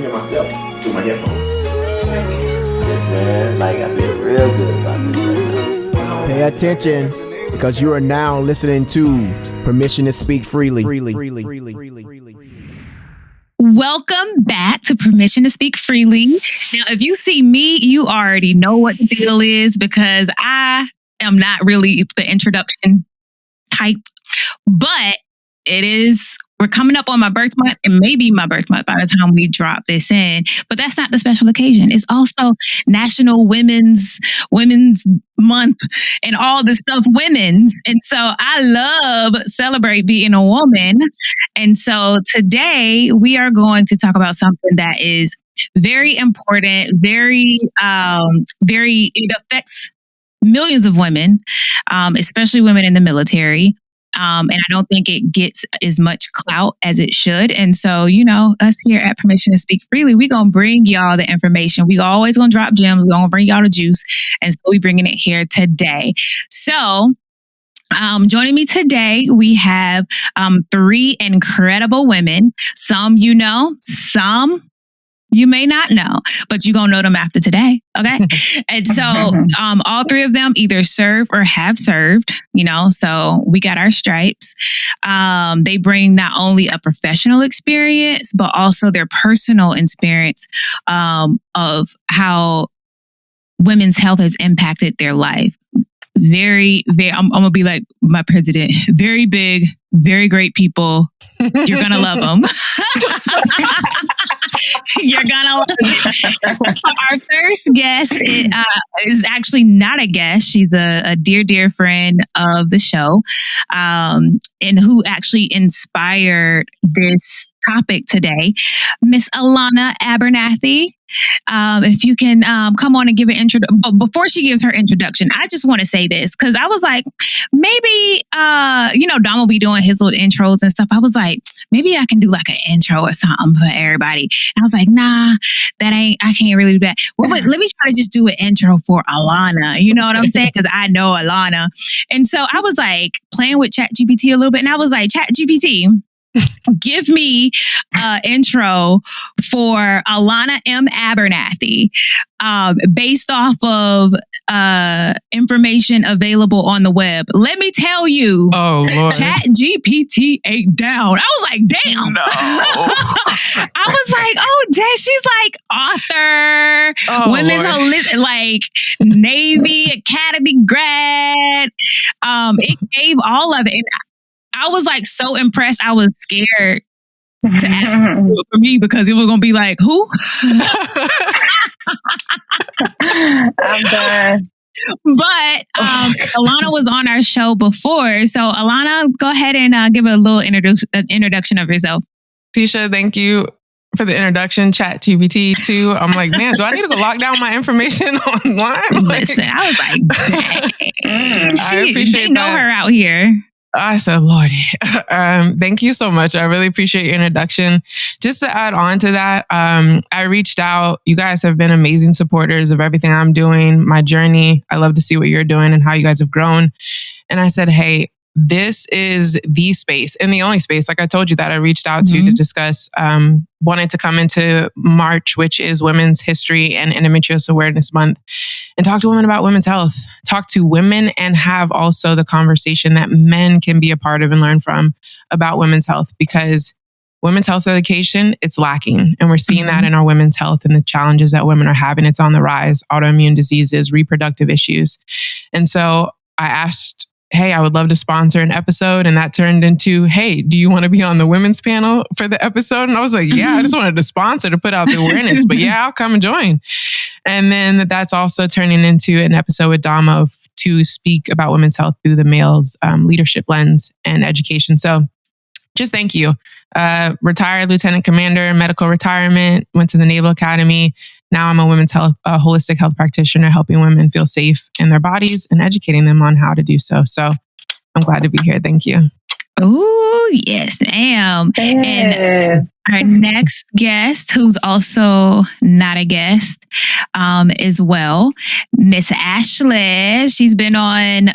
hear myself through my headphones. Yes, man. Like, I feel real good about this right now. Pay attention, because you are now listening to Permission to Speak Freely. Welcome back to Permission to Speak Freely. Now, if you see me, you already know what the deal is, because I am not really the introduction type, but we're coming up on my birth month. It may be my birth month by the time we drop this in, but that's not the special occasion. It's also National Women's Month and all the stuff women's. And so I love celebrate being a woman. And so today we are going to talk about something that is very important, it affects millions of women, especially women in the military. And I don't think it gets as much clout as it should. And so, us here at Permission to Speak Freely, we're going to bring y'all the information. We always going to drop gems. We're going to bring y'all the juice. And so we're bringing it here today. So joining me today, we have 3 incredible women. Some you know, some you may not know, but you're going to know them after today. Okay. And so all 3 of them either serve or have served, so we got our stripes. They bring not only a professional experience, but also their personal experience of how women's health has impacted their life. Very, very, I'm going to be like my president, very big, very great people. You're going to love them. You're gonna love it. Our first guest is actually not a guest. She's a dear friend of the show, and who actually inspired this topic today, Miss Alana Abernethy. If you can come on and give an intro. But before she gives her introduction, I just want to say this, because I was like, maybe, Dom will be doing his little intros and stuff. I was like, maybe I can do like an intro or something for everybody. And I was like, nah, I can't really do that. Well, but let me try to just do an intro for Alana. You know what I'm saying? Because I know Alana. And so I was like playing with ChatGPT a little bit. And I was like, ChatGPT, give me an intro for Alana M. Abernethy, based off of information available on the web. Let me tell you, ChatGPT ain't down. I was like, damn. No. I was like, oh, dang. She's like author, women's holistic, like Navy Academy grad. It gave all of it. And I was like so impressed. I was scared to ask for me, because it was going to be like, who? I'm done. But Alana was on our show before. So Alana, go ahead and give a little introduction of yourself. Tisha, thank you for the introduction. ChatGPT too. I'm like, man, do I need to go lock down my information online? Listen, I was like, dang. I appreciate they know that. her out here. I said, Lordy. Thank you so much. I really appreciate your introduction. Just to add on to that, I reached out. You guys have been amazing supporters of everything I'm doing, my journey. I love to see what you're doing and how you guys have grown. And I said, hey, this is the space and the only space, like I told you, that I reached out to discuss, wanted to come into March, which is Women's History and Endometriosis Awareness Month, and talk to women about women's health, talk to women, and have also the conversation that men can be a part of and learn from about women's health, because women's health education, it's lacking. And we're seeing that in our women's health and the challenges that women are having. It's on the rise, autoimmune diseases, reproductive issues. And so I asked, hey, I would love to sponsor an episode. And that turned into, hey, do you want to be on the women's panel for the episode? And I was like, yeah, I just wanted to sponsor to put out the awareness, but yeah, I'll come and join. And then that's also turning into an episode with Dama to speak about women's health through the male's leadership lens and education. So just thank you. Retired lieutenant commander, medical retirement, went to the Naval Academy. Now I'm a women's health, holistic health practitioner, helping women feel safe in their bodies and educating them on how to do so. So I'm glad to be here. Thank you. Oh, yes, ma'am. And our next guest, who's also not a guest as well, Miss Ashley. She's been on,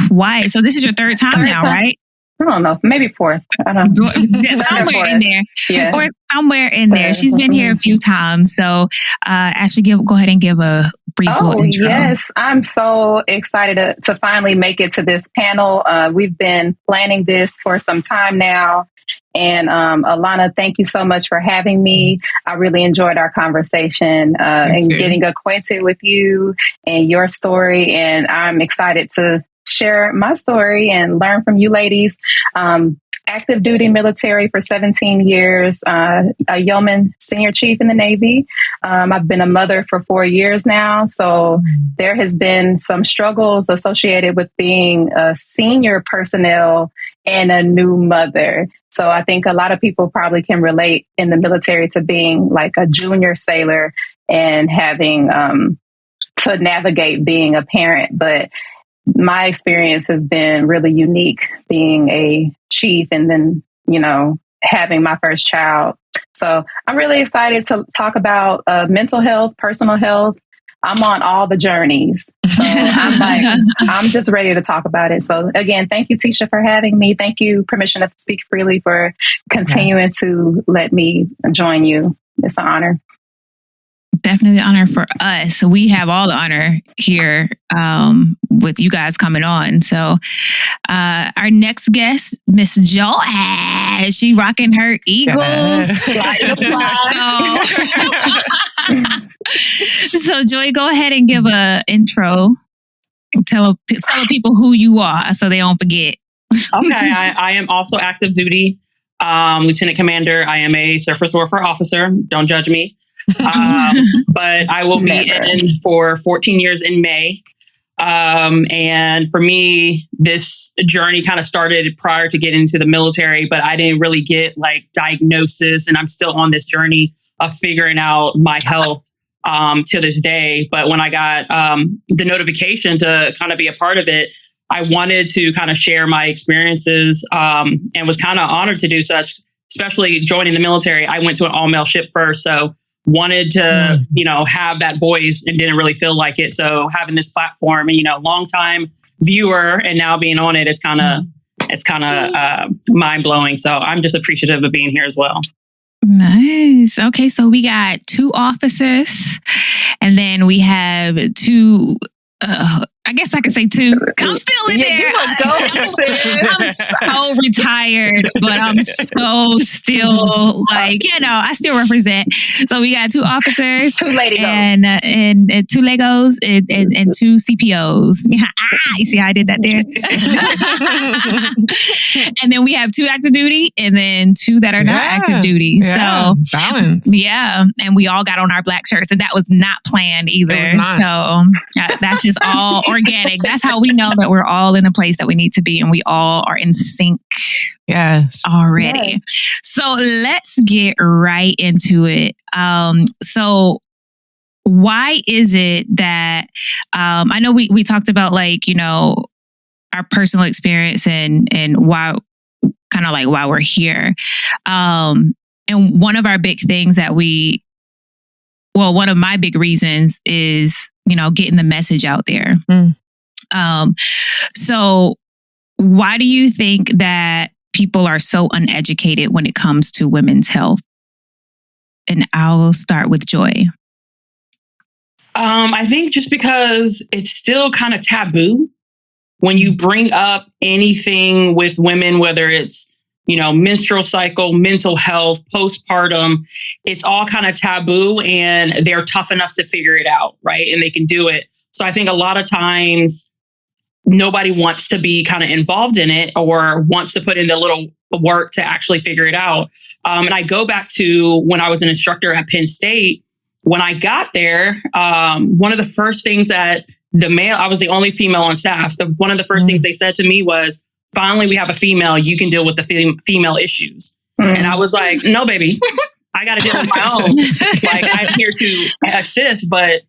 twice? So this is your third time now, right? I don't know, maybe 4th. I don't know. Somewhere in there. Yeah. Or somewhere in there. She's been here a few times. So Ashley, go ahead and give a brief little intro. Yes. I'm so excited to finally make it to this panel. We've been planning this for some time now. And Alana, thank you so much for having me. I really enjoyed our conversation and getting acquainted with you and your story. And I'm excited to share my story and learn from you ladies. Active duty military for 17 years, a yeoman senior chief in the Navy. I've been a mother for 4 years now. So there has been some struggles associated with being a senior personnel and a new mother. So I think a lot of people probably can relate in the military to being like a junior sailor and having to navigate being a parent. But my experience has been really unique being a chief and then, having my first child. So I'm really excited to talk about mental health, personal health. I'm on all the journeys. So I'm just ready to talk about it. So again, thank you, Tisha, for having me. Thank you, Permission to Speak Freely, for continuing to let me join you. It's an honor. Definitely an honor for us. We have all the honor here with you guys coming on. So our next guest, Miss Joy, she rocking her Eagles. So Joy, go ahead and give a intro. Tell the people who you are so they don't forget. Okay, I am also active duty lieutenant commander. I am a surface warfare officer. Don't judge me. But I will be in for 14 years in May. And for me, this journey kind of started prior to getting into the military, but I didn't really get like diagnosis, and I'm still on this journey of figuring out my health to this day. But when I got the notification to kind of be a part of it, I wanted to kind of share my experiences and was kind of honored to do such, especially joining the military. I went to an all-male ship first, so wanted to, have that voice and didn't really feel like it. So having this platform and, long time viewer and now being on it, it's kind of mind blowing. So I'm just appreciative of being here as well. Nice. Okay. So we got 2 officers and then we have 2, I guess I could say 2. I'm still in there. I'm so retired, but I'm so still I still represent. So we got 2 officers, 2 ladies, and 2 Legos and 2 CPOs. You see how I did that there? And then we have 2 active duty, and then 2 that are not active duty. So balance. Yeah, and we all got on our black shirts, and that was not planned either. So that's just all organic. That's how we know that we're all in a place that we need to be and we all are in sync. Yes. Already. Yes. So let's get right into it. So why is it that I know we talked about our personal experience and why why we're here. And one of our big things that one of my big reasons is getting the message out there. So why do you think that people are so uneducated when it comes to women's health? And I'll start with Joy. I think just because it's still kind of taboo when you bring up anything with women, whether it's, menstrual cycle, mental health, postpartum, it's all kind of taboo and they're tough enough to figure it out, right? And they can do it. So I think a lot of times nobody wants to be kind of involved in it or wants to put in the little work to actually figure it out. And I go back to when I was an instructor at Penn State. When I got there, one of the first things that I was the only female on staff. One of the first things they said to me was, finally, we have a female, you can deal with the female issues. And I was like, no, baby, I got to deal with my own. I'm here to assist, but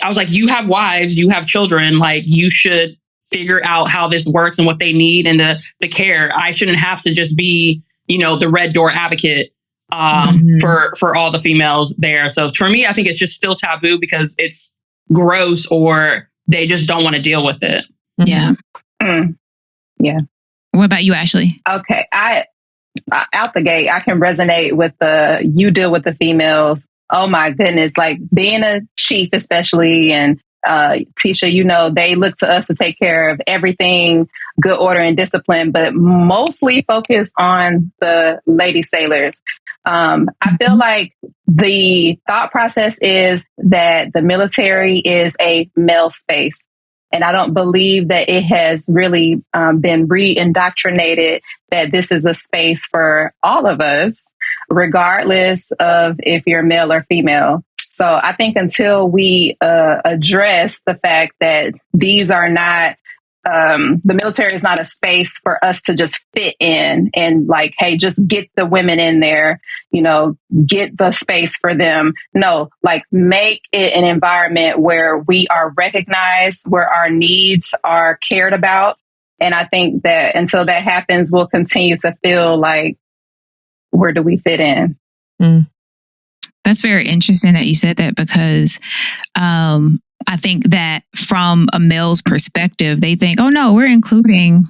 I was like, you have wives, you have children, you should figure out how this works and what they need and the care. I shouldn't have to just be, the red door advocate for all the females there. So for me, I think it's just still taboo because it's gross or they just don't want to deal with it. Yeah. Yeah. What about you, Ashley? Okay. Out the gate, I can resonate with you deal with the females. Oh my goodness. Like being a chief, especially, and Tisha, they look to us to take care of everything, good order and discipline, but mostly focus on the lady sailors. I feel like the thought process is that the military is a male space. And I don't believe that it has really been re-indoctrinated that this is a space for all of us, regardless of if you're male or female. So I think until we address the fact that these are not, the military is not a space for us to just fit in and like, hey, just get the women in there, get the space for them. No, like make it an environment where we are recognized, where our needs are cared about. And I think that until that happens, we'll continue to feel like, where do we fit in? Mm. That's very interesting that you said that because I think that from a male's perspective, they think, oh no, we're including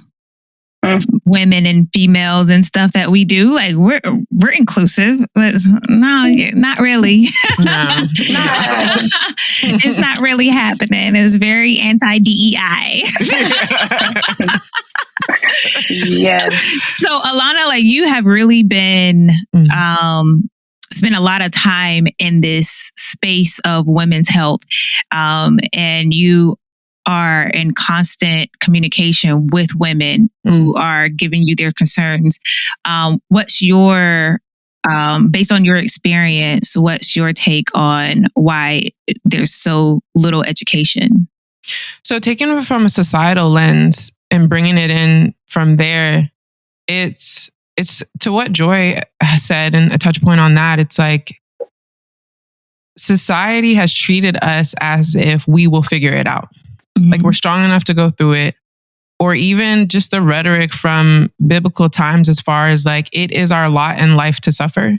women and females and stuff that we do. Like we're inclusive. But no, not really. No. It's not really happening. It's very anti-DEI. Yes. So Alana, like you have really been spent a lot of time in this space of women's health, and you are in constant communication with women who are giving you their concerns. What's your, based on your experience, what's your take on why there's so little education? So taking it from a societal lens and bringing it in from there, it's to what Joy said, and a touch point on that, it's like society has treated us as if we will figure it out. Mm-hmm. Like we're strong enough to go through it. Or even just the rhetoric from biblical times as far as like, it is our lot in life to suffer,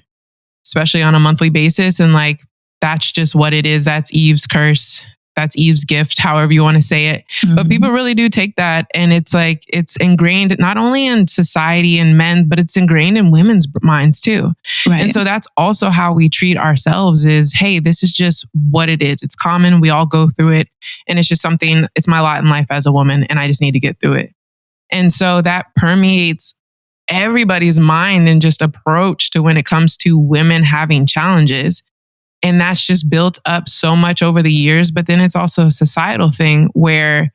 especially on a monthly basis. And like, that's just what it is. That's Eve's curse. That's Eve's gift, however you want to say it. Mm-hmm. But people really do take that. And it's like, it's ingrained not only in society and men, but it's ingrained in women's minds too. Right. And so that's also how we treat ourselves is, hey, this is just what it is. It's common. We all go through it. And it's just something, it's my lot in life as a woman. And I just need to get through it. And so that permeates everybody's mind and just approach to when it comes to women having challenges. And that's just built up so much over the years. But then it's also a societal thing where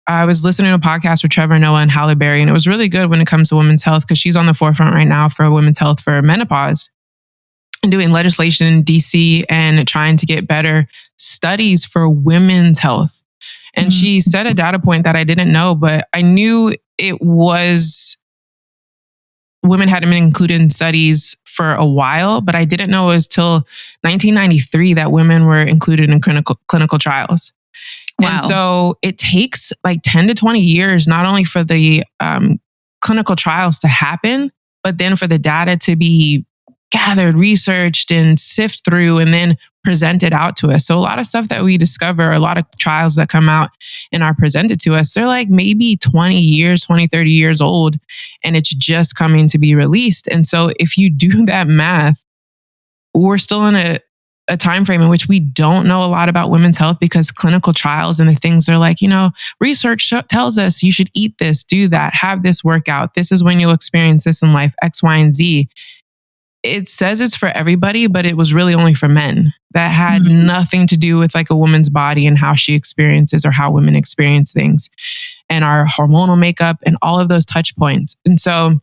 I was listening to a podcast with Trevor Noah and Halle Berry, and it was really good when it comes to women's health because she's on the forefront right now for women's health for menopause and doing legislation in DC and trying to get better studies for women's health. And she said a data point that I didn't know, but I knew it was women hadn't been included in studies for a while, but I didn't know it was till 1993 that women were included in clinical trials. Wow. And so it takes like 10 to 20 years, not only for the clinical trials to happen, but then for the data to be gathered, researched, and sift through and then presented out to us. So a lot of stuff that we discover, a lot of trials that come out and are presented to us, they're like maybe 20, 30 years old, and it's just coming to be released. And so if you do that math, we're still in a time frame in which we don't know a lot about women's health because clinical trials and the things are like, research tells us you should eat this, do that, have this workout. This is when you'll experience this in life, X, Y, and Z. It says it's for everybody, but it was really only for men. That had nothing to do with like a woman's body and how she experiences or how women experience things and our hormonal makeup and all of those touch points. And so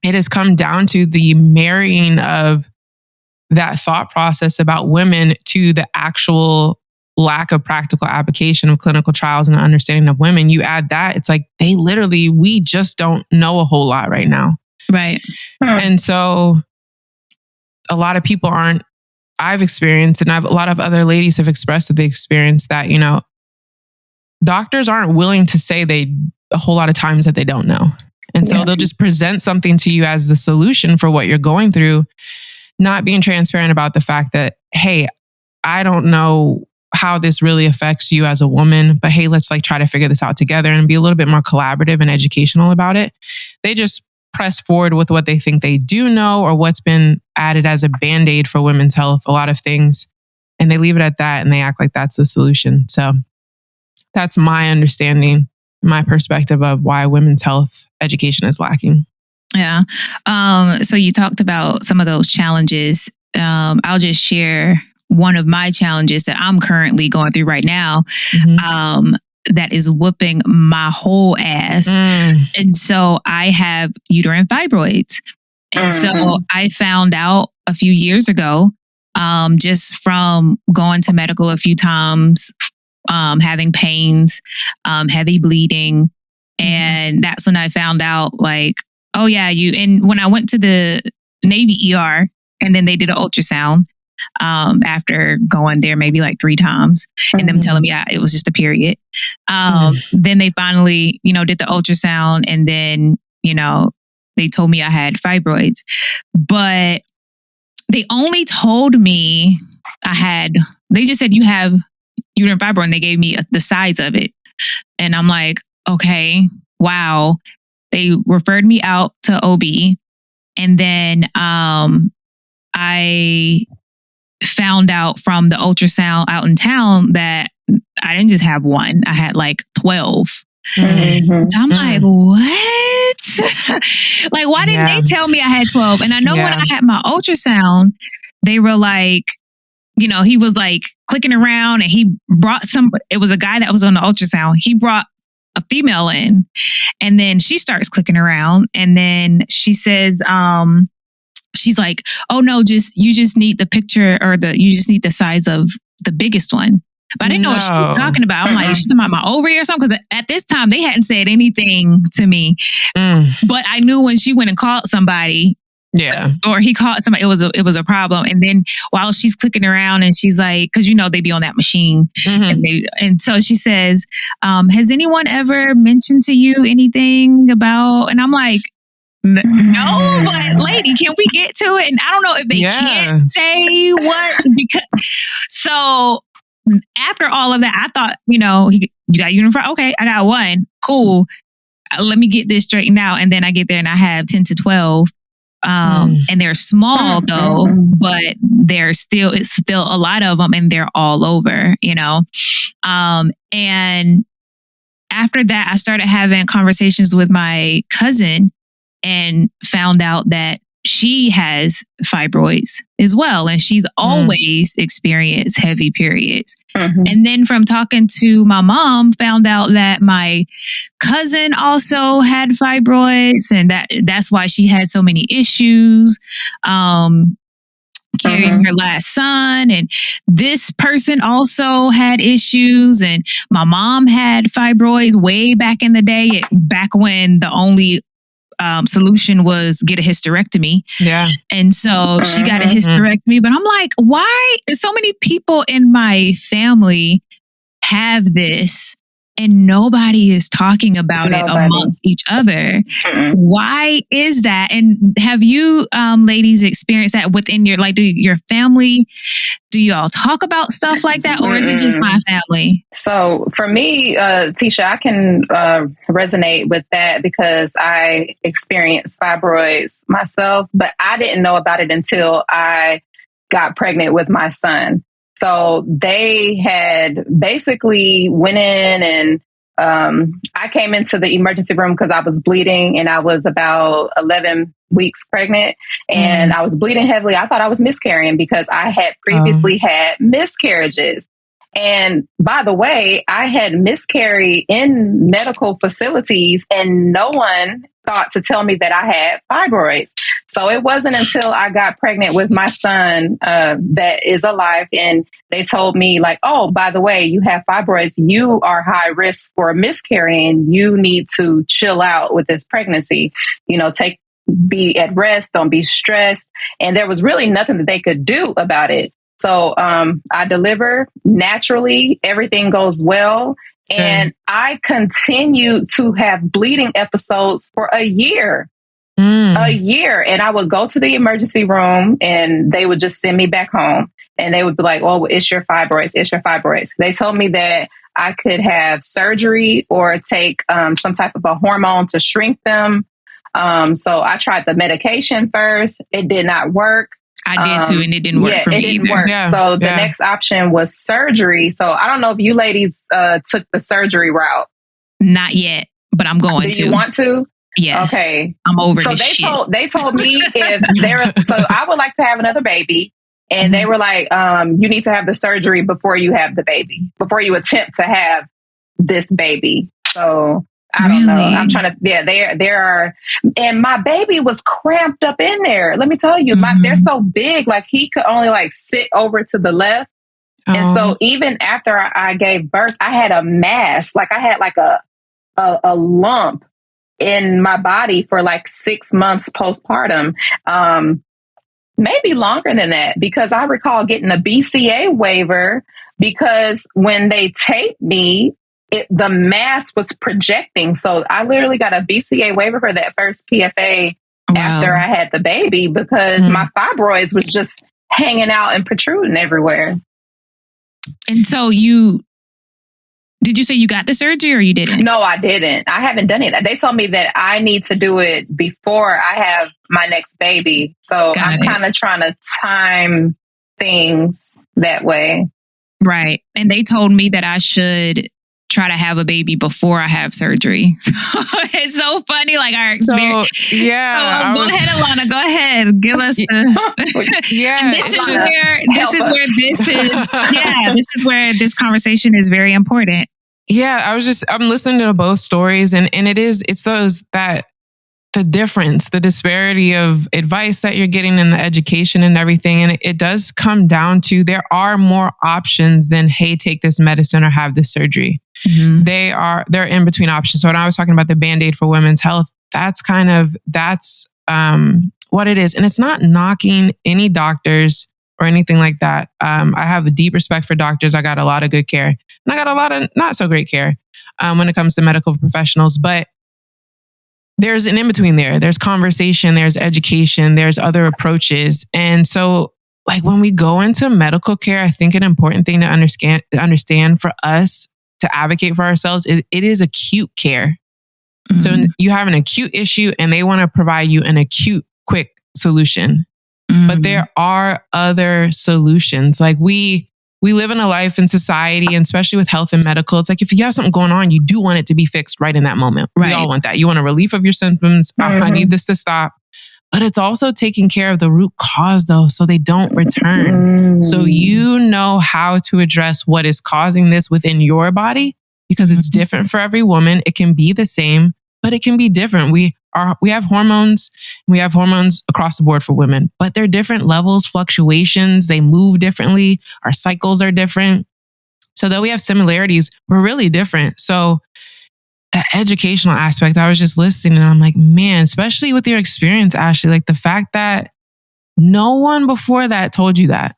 it has come down to the marrying of that thought process about women to the actual lack of practical application of clinical trials and the understanding of women. You add that, it's like we just don't know a whole lot right now. Right. And so a lot of people I've experienced, and a lot of other ladies have expressed that they experienced that, doctors aren't willing to say a whole lot of times that they don't know. And so they'll just present something to you as the solution for what you're going through, not being transparent about the fact that, hey, I don't know how this really affects you as a woman, but hey, let's like try to figure this out together and be a little bit more collaborative and educational about it. They just press forward with what they think they do know or what's been added as a band-aid for women's health, a lot of things. And they leave it at that and they act like that's the solution. So that's my understanding, my perspective of why women's health education is lacking. Yeah. So you talked about some of those challenges. I'll just share one of my challenges that I'm currently going through right now. That is whooping my whole ass. And so I have uterine fibroids. And so I found out a few years ago, just from going to medical a few times, having pains, heavy bleeding. And that's when I found out like, oh yeah, and when I went to the Navy ER and then they did an ultrasound, after going there maybe like 3 times and them telling me it was just a period. Then they finally, did the ultrasound and then, they told me I had fibroids, but they only told me they just said you have uterine fibroid and they gave me the size of it. And I'm like, okay, wow. They referred me out to OB. And then, I found out from the ultrasound out in town that I didn't just have one. I had like 12. So I'm like, what? Like, why didn't they tell me I had 12? And I know when I had my ultrasound, they were like, he was like clicking around and he brought it was a guy that was on the ultrasound. He brought a female in and then she starts clicking around and then she says, she's like, oh no, you just need the picture you just need the size of the biggest one. But I didn't know what she was talking about. I'm like, she's talking about my ovary or something? Because at this time they hadn't said anything to me. But I knew when she went and called somebody, or he called somebody, it was a problem. And then while she's clicking around and she's like, because they be on that machine. And so she says, has anyone ever mentioned to you anything about, and I'm like, no, but lady, can we get to it? And I don't know if they can't say what, so after all of that, I thought, you got uterine. Okay, I got one. Cool. Let me get this straightened out. And then I get there and I have 10 to 12. And they're small though, but it's still a lot of them and they're all over, and after that, I started having conversations with my cousin and found out that she has fibroids as well. And she's always experienced heavy periods. And then from talking to my mom, found out that my cousin also had fibroids and that's why she had so many issues. Carrying her last son, and this person also had issues, and my mom had fibroids way back in the day, back when the only solution was get a hysterectomy. And so she got a hysterectomy, but I'm like, why so many people in my family have this and nobody is talking about it amongst each other? Why is that? And have you ladies experienced that within your family? Do you all talk about stuff like that, or is it just my family? So for me, Tisha, I can resonate with that because I experienced fibroids myself, but I didn't know about it until I got pregnant with my son. So they had basically went in and I came into the emergency room because I was bleeding and I was about 11 weeks pregnant and I was bleeding heavily. I thought I was miscarrying because I had previously had miscarriages. And by the way, I had miscarried in medical facilities and no one thought to tell me that I had fibroids. So it wasn't until I got pregnant with my son that is alive and they told me like, oh, by the way, you have fibroids. You are high risk for miscarrying. You need to chill out with this pregnancy. Be at rest. Don't be stressed. And there was really nothing that they could do about it. So I deliver naturally. Everything goes well. And I continue to have bleeding episodes for a year. A year. And I would go to the emergency room and they would just send me back home. And they would be like, oh, it's your fibroids. It's your fibroids. They told me that I could have surgery or take some type of a hormone to shrink them. So I tried the medication first. It did not work. I did too, and it didn't work for me it didn't either. work. Yeah, So the next option was surgery. So I don't know if you ladies took the surgery route. Not yet, but I'm going to. Do you want to? Yes. Okay. I'm over so this shit. They told me if there, so I would like to have another baby. And they were like, you need to have the surgery before you have the baby, before you attempt to have this baby. So I don't know. I'm trying to, there are, and my baby was cramped up in there. Let me tell you, they're so big, like he could only like sit over to the left. And so even after I gave birth, I had a mass, like I had like a lump in my body for like 6 months postpartum. Maybe longer than that, because I recall getting a BCA waiver because when they taped me, the mass was projecting. So I literally got a BCA waiver for that first PFA after I had the baby because my fibroids was just hanging out and protruding everywhere. And so did you say you got the surgery or you didn't? No, I didn't. I haven't done it. They told me that I need to do it before I have my next baby. So I'm kind of trying to time things that way. Right. And they told me that I should try to have a baby before I have surgery. So it's so funny, like our experience. So, yeah. Go ahead, Alana. Go ahead. Give us yeah. This is where this conversation is very important. Yeah, I'm listening to both stories and it's those that the difference, the disparity of advice that you're getting in the education and everything. And it does come down to there are more options than, hey, take this medicine or have this surgery. Mm-hmm. They're in between options. So when I was talking about the Band-Aid for women's health, that's what it is. And it's not knocking any doctors or anything like that. I have a deep respect for doctors. I got a lot of good care and I got a lot of not so great care when it comes to medical professionals, but there's an in-between there. There's conversation, there's education, there's other approaches. And so like when we go into medical care, I think an important thing to understand for us to advocate for ourselves is it is acute care. Mm-hmm. So you have an acute issue and they want to provide you an acute, quick solution. Mm-hmm. But there are other solutions. Like we live in a life in society, and especially with health and medical, it's like if you have something going on, you do want it to be fixed right in that moment. Right. We all want that. You want a relief of your symptoms. Mm-hmm. I need this to stop. But it's also taking care of the root cause though, so they don't return. So you know how to address what is causing this within your body, because it's different for every woman. It can be the same, but it can be different. We have hormones. We have hormones across the board for women, but they're different levels, fluctuations. They move differently. Our cycles are different. So though we have similarities, we're really different. So that educational aspect, I was just listening and I'm like, man, especially with your experience, Ashley, like the fact that no one before that told you that.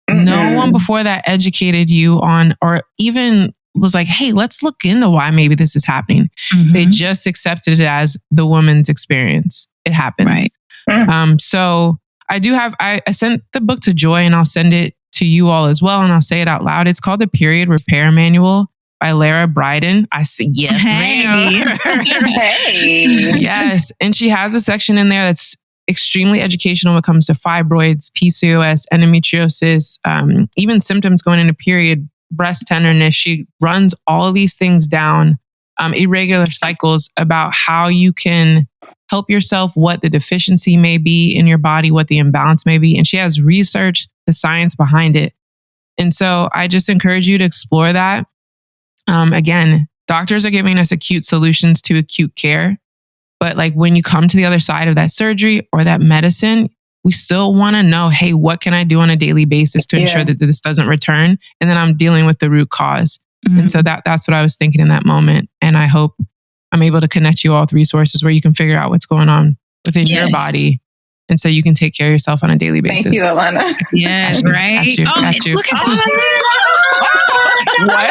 Mm-hmm. No one before that educated you on, or even was like, hey, let's look into why maybe this is happening. Mm-hmm. They just accepted it as the woman's experience. It happened. Right. Mm-hmm. So I sent the book to Joy and I'll send it to you all as well. And I'll say it out loud. It's called The Period Repair Manual by Lara Bryden. I said, yes, ma'am. Hey. Yes. And she has a section in there that's extremely educational when it comes to fibroids, PCOS, endometriosis, even symptoms going into period, breast tenderness. She runs all of these things down, irregular cycles, about how you can help yourself, what the deficiency may be in your body, what the imbalance may be. And she has research, the science behind it. And so I just encourage you to explore that. Again, doctors are giving us acute solutions to acute care. But like when you come to the other side of that surgery or that medicine, we still want to know, hey, what can I do on a daily basis to ensure that this doesn't return? And then I'm dealing with the root cause. Mm-hmm. And so that's what I was thinking in that moment. And I hope I'm able to connect you all with resources where you can figure out what's going on within your body. And so you can take care of yourself on a daily basis. Thank you, Alana. Yes, right? Got you. Look at that. What?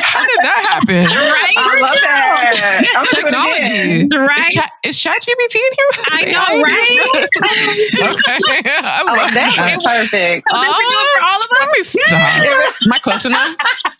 How did that happen? Right? I love that. I'm gonna do it again. Right? Is ChatGPT in here? I know, right? Okay. I love That's that. perfect. So does it do it for all of us? Let me stop. Am I close enough?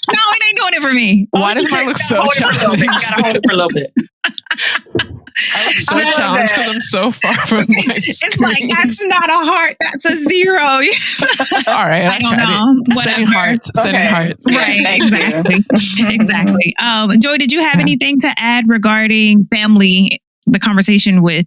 No, it ain't doing it for me. Why does mine look so You challenging? gotta hold it for a little bit. I look so I love challenged that. because I'm so far from my It's screen. like, that's not a heart, that's a 0. All right, I don't tried know. it. Setting Whatever. heart. Setting Okay. heart. Right, Thank exactly. Exactly. Joy, did you have Yeah. anything to add regarding family, the conversation with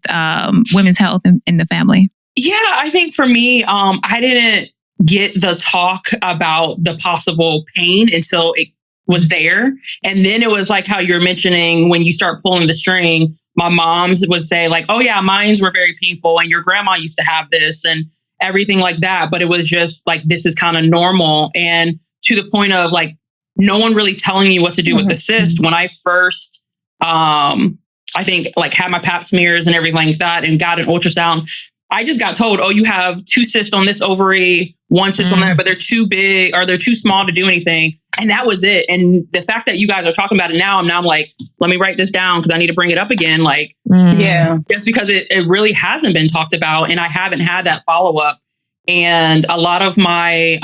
women's health in the family? Yeah, I think for me, I didn't get the talk about the possible pain until it was there. And then it was like how you're mentioning when you start pulling the string, my mom would say like, oh yeah, mines were very painful and your grandma used to have this and everything like that. But it was just like, this is kind of normal. And to the point of like, no one really telling me what to do with the cyst. When I first, I think like had my pap smears and everything like that and got an ultrasound, I just got told, oh, you have 2 cysts on this ovary, 1 cyst on that, but they're too big or they're too small to do anything. And that was it. And the fact that you guys are talking about it now, I'm like, let me write this down because I need to bring it up again. Like, Yeah. just because it really hasn't been talked about and I haven't had that follow up. And a lot of my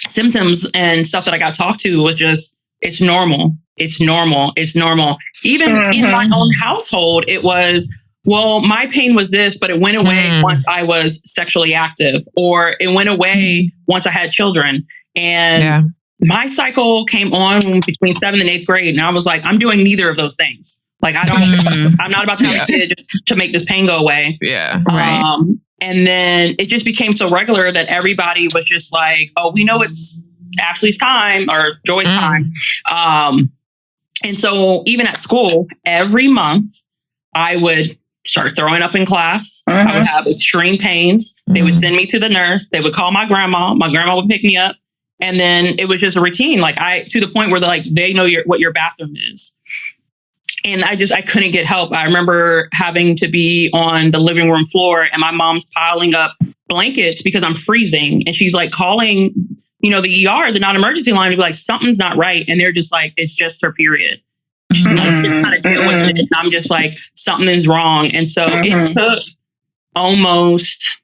symptoms and stuff that I got talked to was just, it's normal. It's normal. It's normal. Even in my own household, it was, well, my pain was this, but it went away once I was sexually active, or it went away once I had children. And my cycle came on between 7th and 8th grade. And I was like, I'm doing neither of those things. Like, I'm not about to have a kid just to make this pain go away. Yeah. Right. And then it just became so regular that everybody was just like, oh, we know it's Ashley's time or Joy's time. And so even at school, every month I would start throwing up in class. I would have extreme pains. They would send me to the nurse. They would call my grandma. My grandma would pick me up. And then it was just a routine. Like to the point where they know what your bathroom is. And I couldn't get help. I remember having to be on the living room floor and my mom's piling up blankets because I'm freezing. And she's like calling, the ER, the non-emergency line, to be like, something's not right. And they're just like, it's just her period. She's like, just kind of deal with it. And I'm just like, something is wrong. And so it took almost,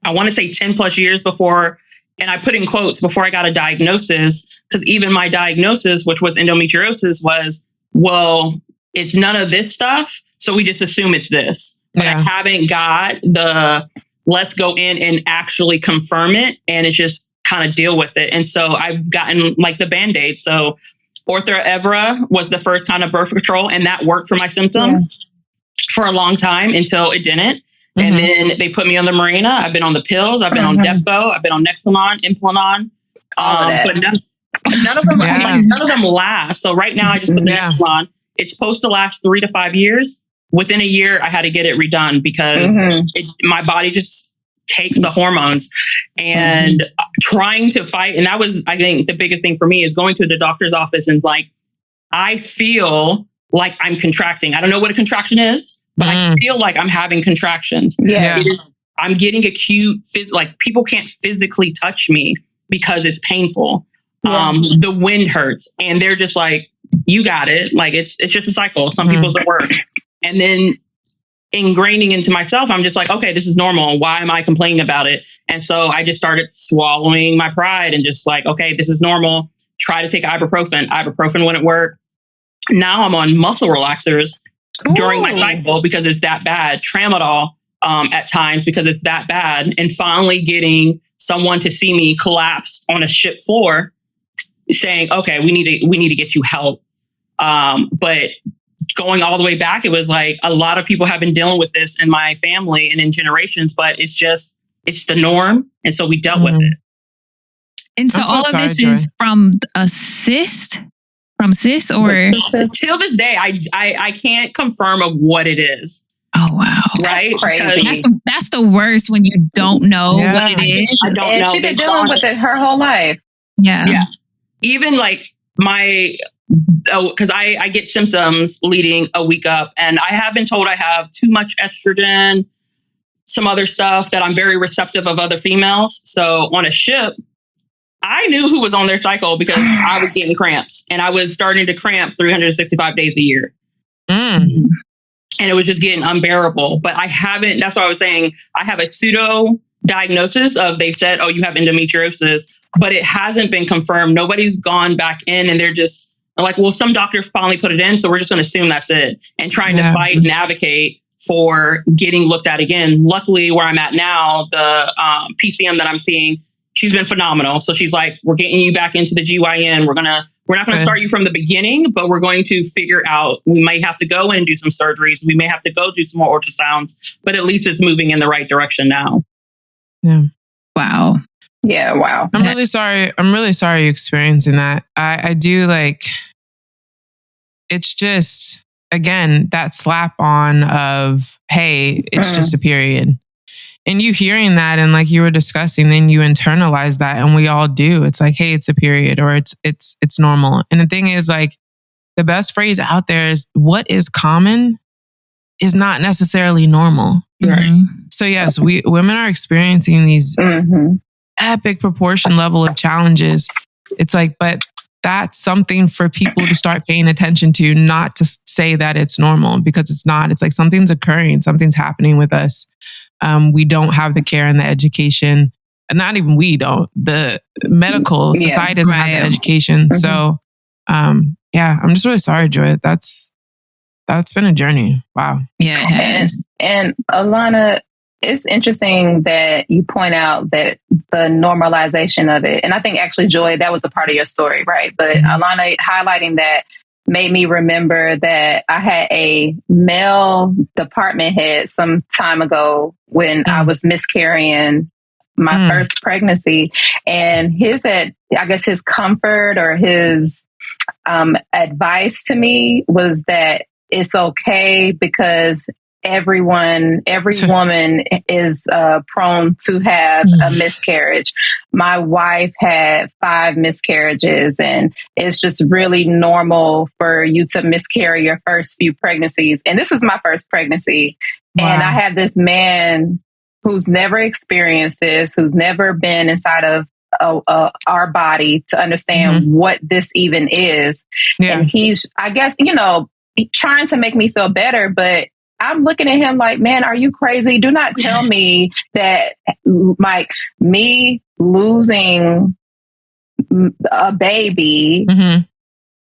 I want to say 10 plus years before, and I put in quotes, before I got a diagnosis, because even my diagnosis, which was endometriosis, was, well, it's none of this stuff. So we just assume it's this. But I haven't got let's go in and actually confirm it. And it's just kind of deal with it. And so I've gotten like the Band-Aid. So Ortho Evra was the first kind of birth control, and that worked for my symptoms for a long time until it didn't. And then they put me on the Mirena. I've been on the pills. I've been on Depo. I've been on Nexplanon, Implanon. But none of them, none of them last. So right now I just put the Nexplanon. It's supposed to last 3 to 5 years. Within a year, I had to get it redone because my body just takes the hormones and trying to fight. And that was, I think, the biggest thing for me is going to the doctor's office and like, I feel like I'm contracting. I don't know what a contraction is, but I feel like I'm having contractions. Yeah. I'm getting acute, like people can't physically touch me because it's painful. The wind hurts and they're just like, you got it. Like it's just a cycle. Some people's are worse. And then ingraining into myself, I'm just like, okay, this is normal. Why am I complaining about it? And so I just started swallowing my pride and just like, okay, this is normal. Try to take ibuprofen. Ibuprofen wouldn't work. Now I'm on muscle relaxers during my cycle because it's that bad. Tramadol at times because it's that bad. And finally getting someone to see me collapse on a ship floor saying, okay, we need to get you help. But going all the way back, it was like a lot of people have been dealing with this in my family and in generations, but it's the norm. And so we dealt with it. And so all of this is from a cyst? From cyst or? Till this day, I can't confirm of what it is. Oh, wow. Right? That's the worst when you don't know what it is. I don't know. She's been dealing with it her whole life. Yeah. Even like because I get symptoms leading a week up, and I have been told I have too much estrogen, some other stuff, that I'm very receptive of other females. So on a ship, I knew who was on their cycle because I was getting cramps, and I was starting to cramp 365 days a year. Mm. And it was just getting unbearable. But I haven't, that's what I was saying. I have a pseudo diagnosis of, they've said, oh, you have endometriosis, but it hasn't been confirmed. Nobody's gone back in, and they're just like, well, some doctors finally put it in, so we're just going to assume that's it, and trying to fight and advocate for getting looked at again. Luckily, where I'm at now, the PCM that I'm seeing, she's been phenomenal. So she's like, we're getting you back into the GYN. We're not going to start you from the beginning, but we're going to figure out, we may have to go in and do some surgeries. We may have to go do some more ultrasounds, but at least it's moving in the right direction now. Yeah. Wow. Yeah. Wow. I'm really sorry. I'm really sorry you're experiencing that. I do like, it's just, again, that slap on of, hey, it's just a period. And you hearing that, and like you were discussing, then you internalize that, and we all do. It's like, hey, it's a period, or it's normal. And the thing is, like, the best phrase out there is, what is common is not necessarily normal. Right. So yes, women are experiencing these epic proportion level of challenges. It's like, but that's something for people to start paying attention to, not to say that it's normal, because it's not. It's like something's occurring, something's happening with us. We don't have the care and the education, and not even we don't. The medical society doesn't have the education. So, I'm just really sorry, Joy. That's been a journey. Wow. Yeah, it has. And Alana, it's interesting that you point out that the normalization of it. And I think actually, Joy, that was a part of your story, right? But Alana highlighting that made me remember that I had a male department head some time ago when I was miscarrying my first pregnancy. And his comfort or his advice to me was that it's okay, because every woman is prone to have a miscarriage. My wife had 5 miscarriages, and it's just really normal for you to miscarry your first few pregnancies. And this is my first pregnancy. Wow. And I have this man who's never experienced this, who's never been inside of our body to understand what this even is. Yeah. And he's, I guess, trying to make me feel better, but I'm looking at him like, man, are you crazy? Do not tell me that, like, me losing a baby,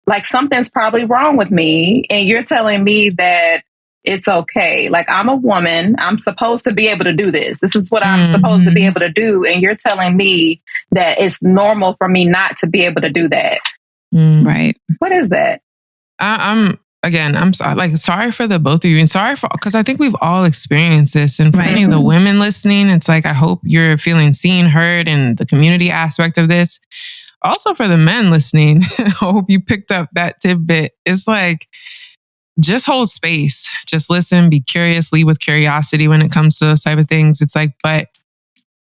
like something's probably wrong with me. And you're telling me that it's okay. Like, I'm a woman. I'm supposed to be able to do this. This is what I'm supposed to be able to do. And you're telling me that it's normal for me not to be able to do that. Right. What is that? I'm sorry, sorry for the both of you, and sorry because I think we've all experienced this. And for any of the women listening, it's like, I hope you're feeling seen, heard, and the community aspect of this. Also for the men listening, I hope you picked up that tidbit. It's like, just hold space, just listen, be curious, lead with curiosity when it comes to those type of things. It's like, but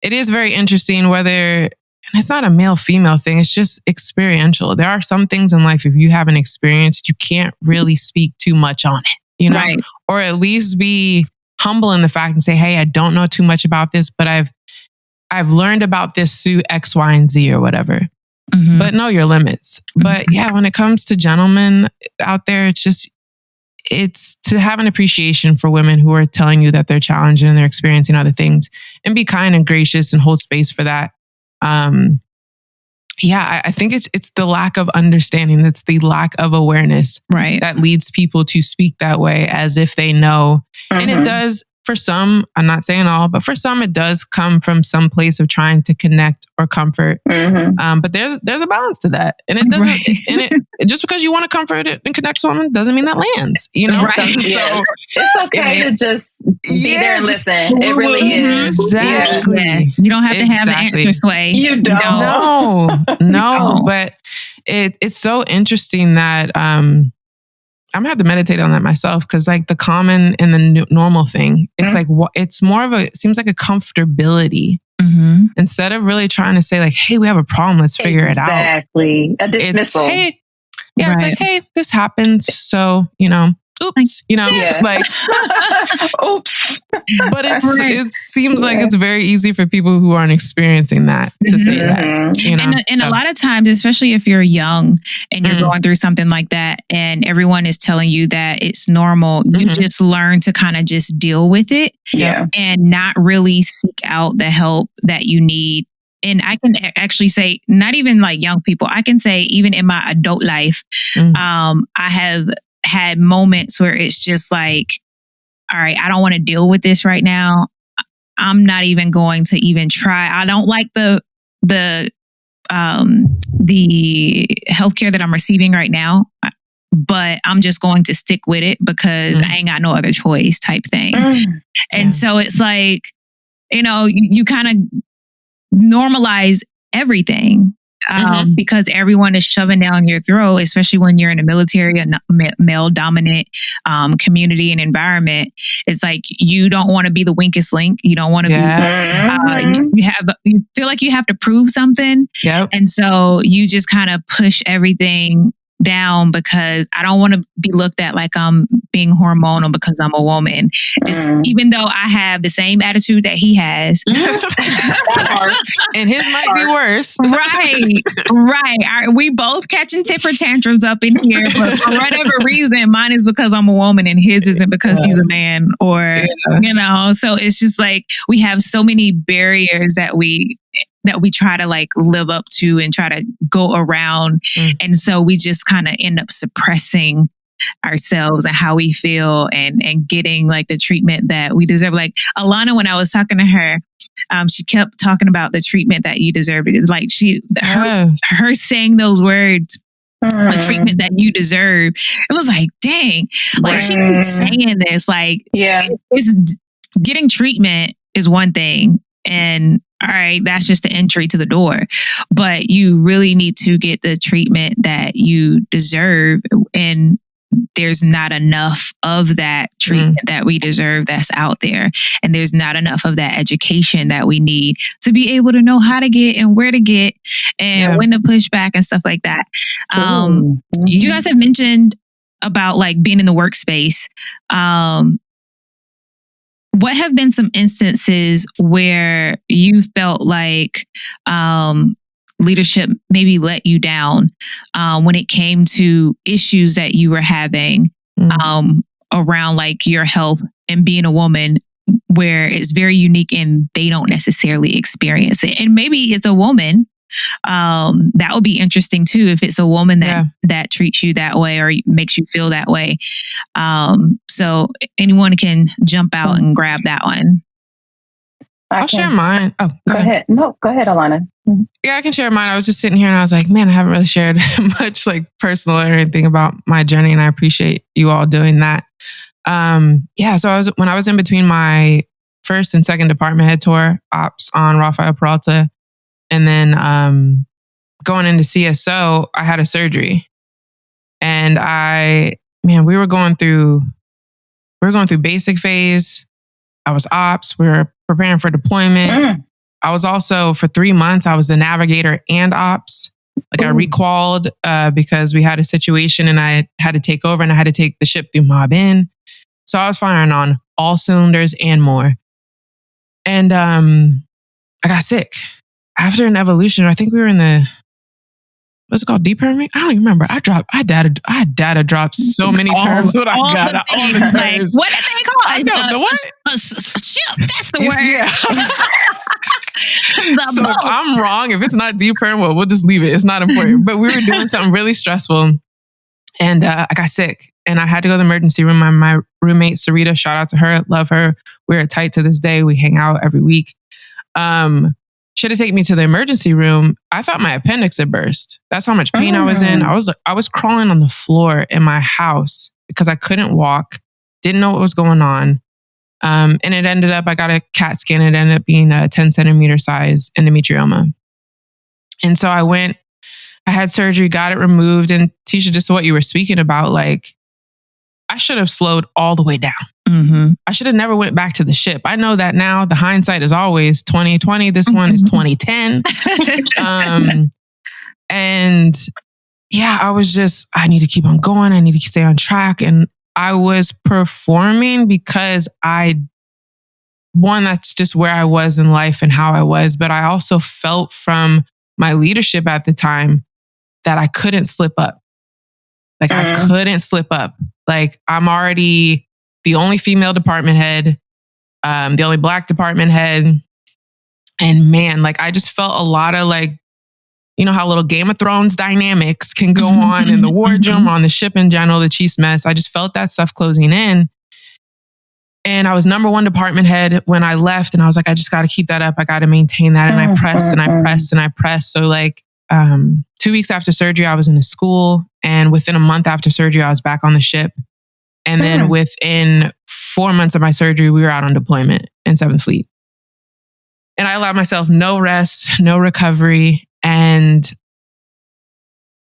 it is very interesting whether, and it's not a male-female thing, it's just experiential. There are some things in life, if you haven't experienced, you can't really speak too much on it, Right. Or at least be humble in the fact and say, hey, I don't know too much about this, but I've learned about this through X, Y, and Z or whatever. But know your limits. But yeah, when it comes to gentlemen out there, it's to have an appreciation for women who are telling you that they're challenged and they're experiencing other things, and be kind and gracious and hold space for that. I think it's the lack of understanding. It's the lack of awareness, right, that leads people to speak that way as if they know. And it does, for some, I'm not saying all, but for some, it does come from some place of trying to connect or comfort. But there's a balance to that, and it doesn't. Just because you want to comfort it and connect to someone doesn't mean that lands. Right? So it's okay to just be there and listen. It really is. Exactly. Yeah. You don't have to have the answer, Sway. You don't. No. But it's so interesting that I'm gonna have to meditate on that myself, because like the common and the normal thing, it's like it's more of it seems like a comfortability instead of really trying to say like, hey, we have a problem, let's figure it out. Exactly. A dismissal. It's like, hey, this happens. So, oops, you know, like, oops. But it seems like it's very easy for people who aren't experiencing that to say that, you know. And a lot of times, especially if you're young and you're going through something like that and everyone is telling you that it's normal, you just learn to kind of just deal with it and not really seek out the help that you need. And I can actually say, not even like young people, I can say even in my adult life, I have had moments where it's just like, all right, I don't want to deal with this right now. I'm not even going to even try. I don't like the healthcare that I'm receiving right now, but I'm just going to stick with it because I ain't got no other choice type thing. And so it's like, you know, you kind of normalize everything. Because everyone is shoving down your throat, especially when you're in a military, a male dominant community and environment. It's like you don't want to be the weakest link. You don't want to be. You feel like you have to prove something, and so you just kind of push everything down because I don't want to be looked at like I'm being hormonal because I'm a woman. Just even though I have the same attitude that he has, and his might be worse. Right. We both catching temper tantrums up in here, but for whatever reason, mine is because I'm a woman and his isn't because he's a man, or you know. So it's just like we have so many barriers that we try to like live up to and try to go around. And so we just kind of end up suppressing ourselves and how we feel and getting like the treatment that we deserve. Like Alana, when I was talking to her, she kept talking about the treatment that you deserve. Like her saying those words, the treatment that you deserve. It was like, dang, like she keeps saying this, like, it's getting treatment is one thing. And all right, that's just the entry to the door. But you really need to get the treatment that you deserve. And there's not enough of that treatment that we deserve that's out there. And there's not enough of that education that we need to be able to know how to get and where to get and when to push back and stuff like that. You guys have mentioned about like being in the workspace. What have been some instances where you felt like leadership maybe let you down when it came to issues that you were having around like your health and being a woman, where it's very unique and they don't necessarily experience it? And maybe it's a woman. That would be interesting too, if it's a woman that treats you that way or makes you feel that way. So anyone can jump out and grab that one. I'll share mine. Oh, go ahead. No, go ahead, Alana. Yeah, I can share mine. I was just sitting here and I was like, man, I haven't really shared much like personal or anything about my journey, and I appreciate you all doing that. So when I was in between my first and second department head tour ops on Rafael Peralta, and then going into CSO, I had a surgery, and we were going through basic phase. I was ops. We were preparing for deployment. I was also, for 3 months, I was the navigator and ops. Like I requalled because we had a situation and I had to take over and I had to take the ship through Mob In. So I was firing on all cylinders and more. And I got sick. After an evolution, I think we were in the, what's it called? Deperming? I don't even remember. I had data drop so many terms. What I got all the terms. Like, what did they call it? I don't know what. Ship. That's the word. Yeah. So if I'm wrong, if it's not deperm, well, we'll just leave it. It's not important. But we were doing something really stressful, and I got sick, and I had to go to the emergency room. My roommate Sarita, shout out to her, love her. We're tight to this day. We hang out every week. Should have taken me to the emergency room. I thought my appendix had burst. That's how much pain I was in. I was crawling on the floor in my house because I couldn't walk, didn't know what was going on. And it ended up, I got a CAT scan. It ended up being a 10 centimeter size endometrioma. And so I had surgery, got it removed. And Tisha, just what you were speaking about, like, I should have slowed all the way down. I should have never went back to the ship. I know that now. The hindsight is always 2020. This one is 2010. And yeah, I need to keep on going. I need to stay on track. And I was performing because that's just where I was in life and how I was. But I also felt from my leadership at the time that I couldn't slip up. Like I couldn't slip up. Like I'm already the only female department head, the only Black department head. And man, like I just felt a lot of like, you know how little Game of Thrones dynamics can go on in the wardroom, on the ship in general, the chief's mess. I just felt that stuff closing in. And I was number one department head when I left. And I was like, I just got to keep that up. I got to maintain that. And I pressed and I pressed and I pressed. So like 2 weeks after surgery, I was in a school. And within a month after surgery, I was back on the ship. And then within 4 months of my surgery, we were out on deployment in 7th Fleet. And I allowed myself no rest, no recovery. And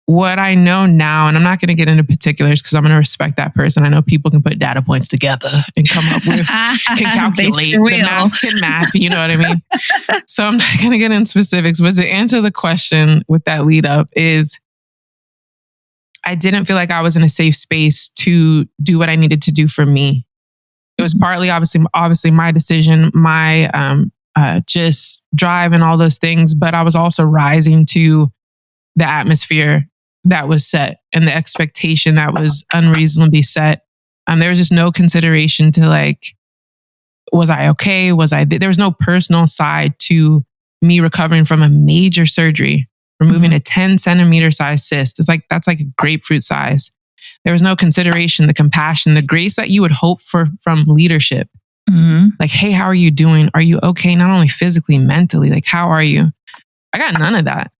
what I know now, and I'm not going to get into particulars because I'm going to respect that person. I know people can put data points together and come up with, can calculate, the math, you know what I mean? So I'm not going to get into specifics, but to answer the question with that lead up is, I didn't feel like I was in a safe space to do what I needed to do for me. It was partly obviously my decision, my just drive and all those things, but I was also rising to the atmosphere that was set and the expectation that was unreasonably set. There was just no consideration to like, was I okay? There was no personal side to me recovering from a major surgery, removing a 10 centimeter size cyst. That's like a grapefruit size. There was no consideration, the compassion, the grace that you would hope for from leadership. Like, hey, how are you doing? Are you okay? Not only physically, mentally, like, how are you? I got none of that.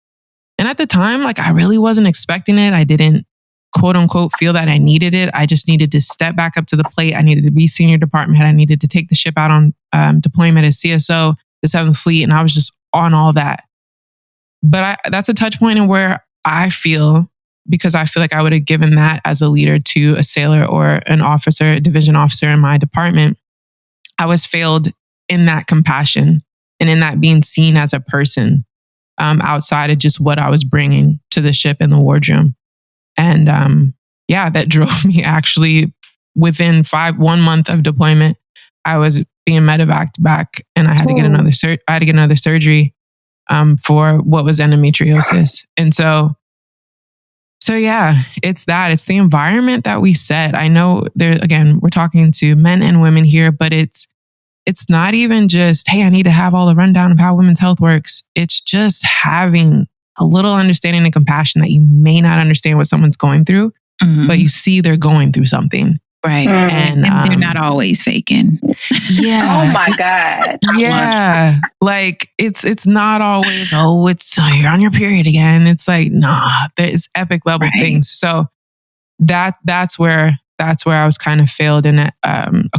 And at the time, like, I really wasn't expecting it. I didn't, quote unquote, feel that I needed it. I just needed to step back up to the plate. I needed to be senior department head. I needed to take the ship out on deployment as CSO, the 7th Fleet. And I was just on all that. But that's a touch point in where I feel, because I feel like I would have given that as a leader to a sailor or an officer, a division officer in my department. I was failed in that compassion and in that being seen as a person outside of just what I was bringing to the ship in the wardroom. And that drove me actually within 1 month of deployment, I was being medevaced back and I had to get another surgery for what was endometriosis. And so yeah, it's the environment that we set. I know we're talking to men and women here, but it's not even just, hey, I need to have all the rundown of how women's health works. It's just having a little understanding and compassion that you may not understand what someone's going through, but you see they're going through something. Right. And they're not always faking. Yeah. Oh my God. Yeah. Like it's not always, you're on your period again. It's like, nah, there's epic level things. So that's where I was kind of failed in a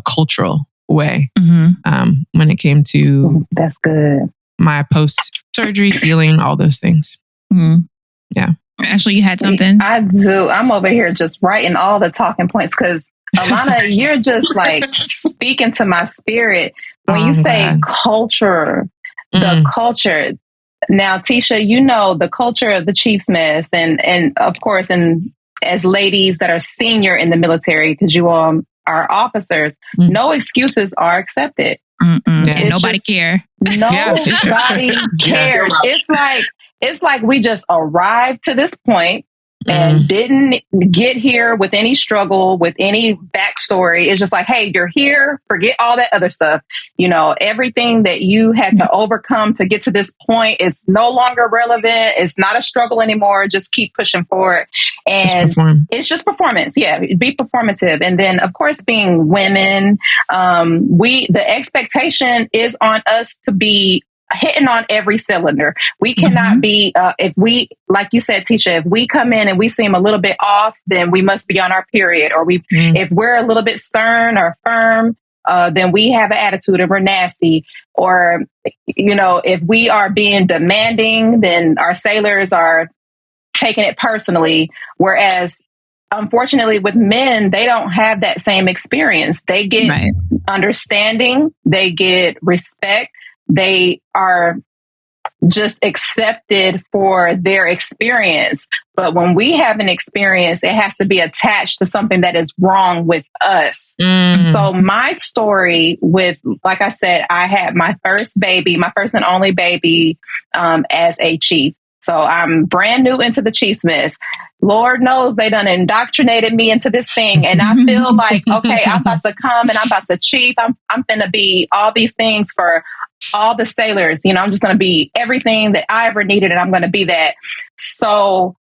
cultural way when it came to that's good. My post-surgery healing, all those things. Yeah. Ashley, you had something? I do. I'm over here just writing all the talking points because Alana, you're just like speaking to my spirit. When you say culture, the culture. Now, Tisha, you know the culture of the Chief's Mess and of course, and as ladies that are senior in the military, because you all are officers, no excuses are accepted. Yeah, nobody cares. Nobody cares. It's like we just arrived to this point and didn't get here with any struggle, with any backstory. It's just like, hey, you're here. Forget all that other stuff. You know, everything that you had to overcome to get to this point is no longer relevant. It's not a struggle anymore. Just keep pushing forward. And it's just performance. Yeah, be performative. And then, of course, being women, the expectation is on us to be hitting on every cylinder. We cannot be, if we, like you said, Tisha, if we come in and we seem a little bit off, then we must be on our period. Or if we're a little bit stern or firm, then we have an attitude and we're nasty. Or, you know, if we are being demanding, then our sailors are taking it personally. Whereas, unfortunately, with men, they don't have that same experience. They get understanding, they get respect. They are just accepted for their experience. But when we have an experience, it has to be attached to something that is wrong with us. So my story with, like I said, I had my first baby, my first and only baby, as a chief. So I'm brand new into the chief's mess. Lord knows they done indoctrinated me into this thing. And I feel like, okay, I'm about to come and I'm about to chief. I'm going to be all these things for all the sailors. You know, I'm just going to be everything that I ever needed. And I'm going to be that. So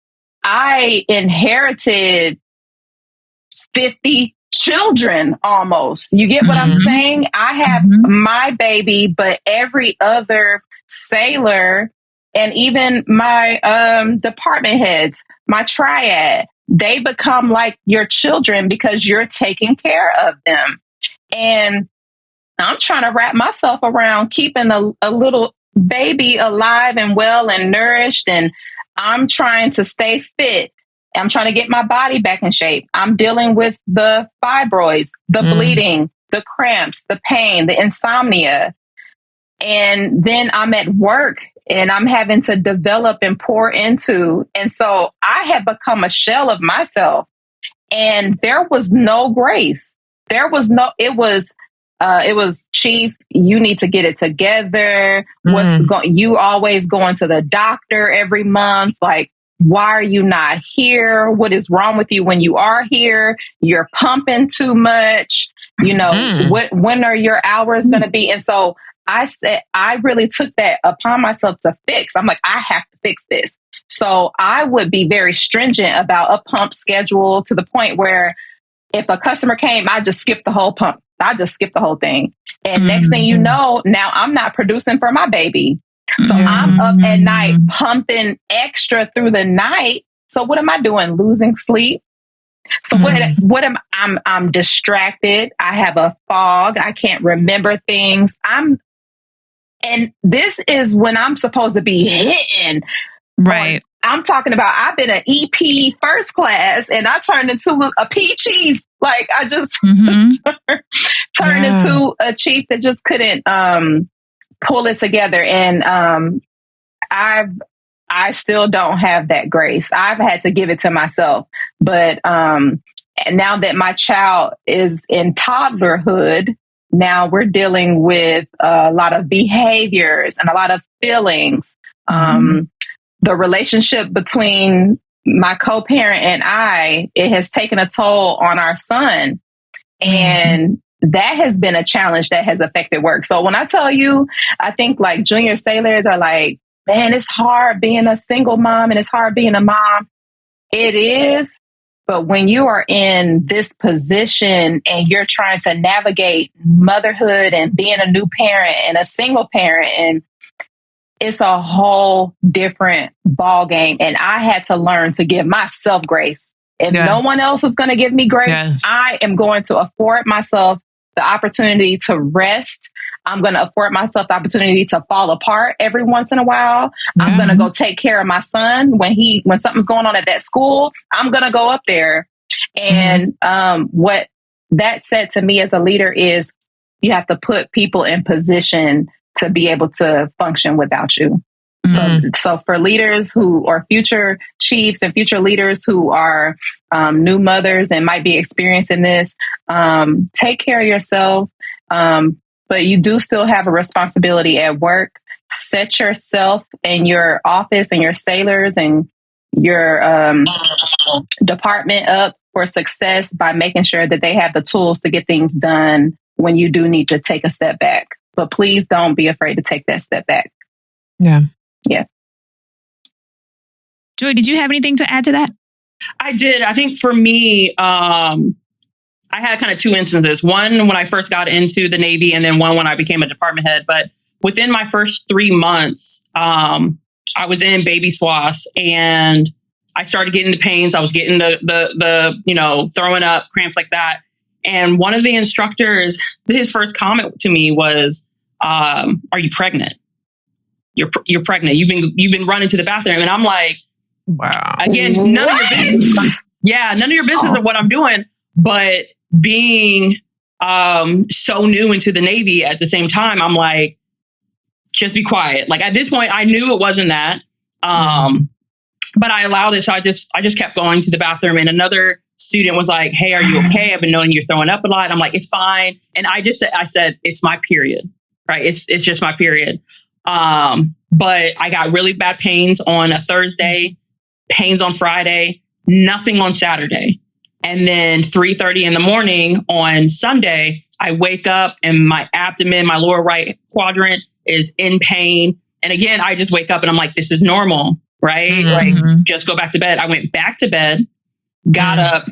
I inherited 50 children almost. You get what I'm saying? I have my baby, but every other sailor and even my department heads, my triad, they become like your children because you're taking care of them. And I'm trying to wrap myself around keeping a little baby alive and well and nourished. And I'm trying to stay fit. I'm trying to get my body back in shape. I'm dealing with the fibroids, the bleeding, the cramps, the pain, the insomnia. And then I'm at work and I'm having to develop and pour into. And so I had become a shell of myself, and there was no grace. It was, Chief, you need to get it together. You always going to the doctor every month. Like, why are you not here? What is wrong with you when you are here? You're pumping too much. You know, when are your hours going to be? And so I said, I really took that upon myself to fix. I'm like, I have to fix this. So I would be very stringent about a pump schedule to the point where if a customer came, I just skipped the whole pump. I just skipped the whole thing. And next thing you know, now I'm not producing for my baby. So I'm up at night pumping extra through the night. So what am I doing? Losing sleep. So I'm distracted. I have a fog. I can't remember things. And this is when I'm supposed to be hitting. Right. I'm talking about, I've been an EP first class and I turned into a P chief. Like I just turned into a chief that just couldn't pull it together. And I still don't have that grace. I've had to give it to myself. But and now that my child is in toddlerhood, now we're dealing with a lot of behaviors and a lot of feelings. The relationship between my co-parent and it has taken a toll on our son. And that has been a challenge that has affected work. So when I tell you, I think like junior sailors are like, man, it's hard being a single mom and it's hard being a mom. It is. But when you are in this position and you're trying to navigate motherhood and being a new parent and a single parent, and it's a whole different ball game. And I had to learn to give myself grace. If no one else is going to give me grace, I am going to afford myself the opportunity to rest. I'm going to afford myself the opportunity to fall apart every once in a while. I'm going to go take care of my son when something's going on at that school. I'm going to go up there. And what that said to me as a leader is you have to put people in position to be able to function without you. So for leaders who are future chiefs and future leaders who are new mothers and might be experiencing this, take care of yourself. But you do still have a responsibility at work. Set yourself and your office and your sailors and your department up for success by making sure that they have the tools to get things done when you do need to take a step back. But please don't be afraid to take that step back. Yeah. Joy, did you have anything to add to that? I did. I think for me, I had kind of two instances. One, when I first got into the Navy, and then one when I became a department head. But within my first 3 months, I was in baby swaths and I started getting the pains. I was getting the throwing up, cramps like that. And one of the instructors, his first comment to me was, "Are you pregnant? You're pregnant. You've been running to the bathroom." And I'm like, wow. Again, none of your business. Yeah, none of your business of what I'm doing. But being so new into the Navy at the same time, I'm like, just be quiet. Like at this point, I knew it wasn't that. But I allowed it. So I just kept going to the bathroom, and another student was like, "Hey, are you okay? I've been knowing you're throwing up a lot." I'm like, "It's fine." And I said, "It's my period, right? It's just my period." But I got really bad pains on a Thursday, pains on Friday, nothing on Saturday. And then 3:30 in the morning on Sunday, I wake up and my abdomen, my lower right quadrant is in pain. And again, I just wake up and I'm like, this is normal, right? Like, just go back to bed. I went back to bed, got up,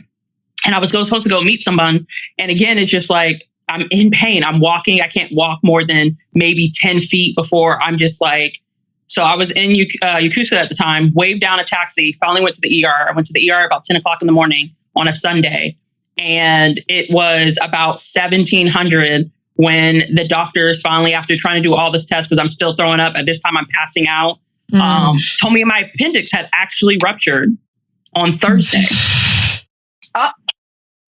and I was supposed to go meet someone. And again, it's just like, I'm in pain. I'm walking. I can't walk more than maybe 10 feet before I'm just like, so I was in Yokosuka at the time, waved down a taxi, finally went to the ER. I went to the ER about 10 o'clock in the morning on a Sunday. And it was about 1700 when the doctors finally, after trying to do all this tests, because I'm still throwing up, at this time I'm passing out, told me my appendix had actually ruptured on Thursday.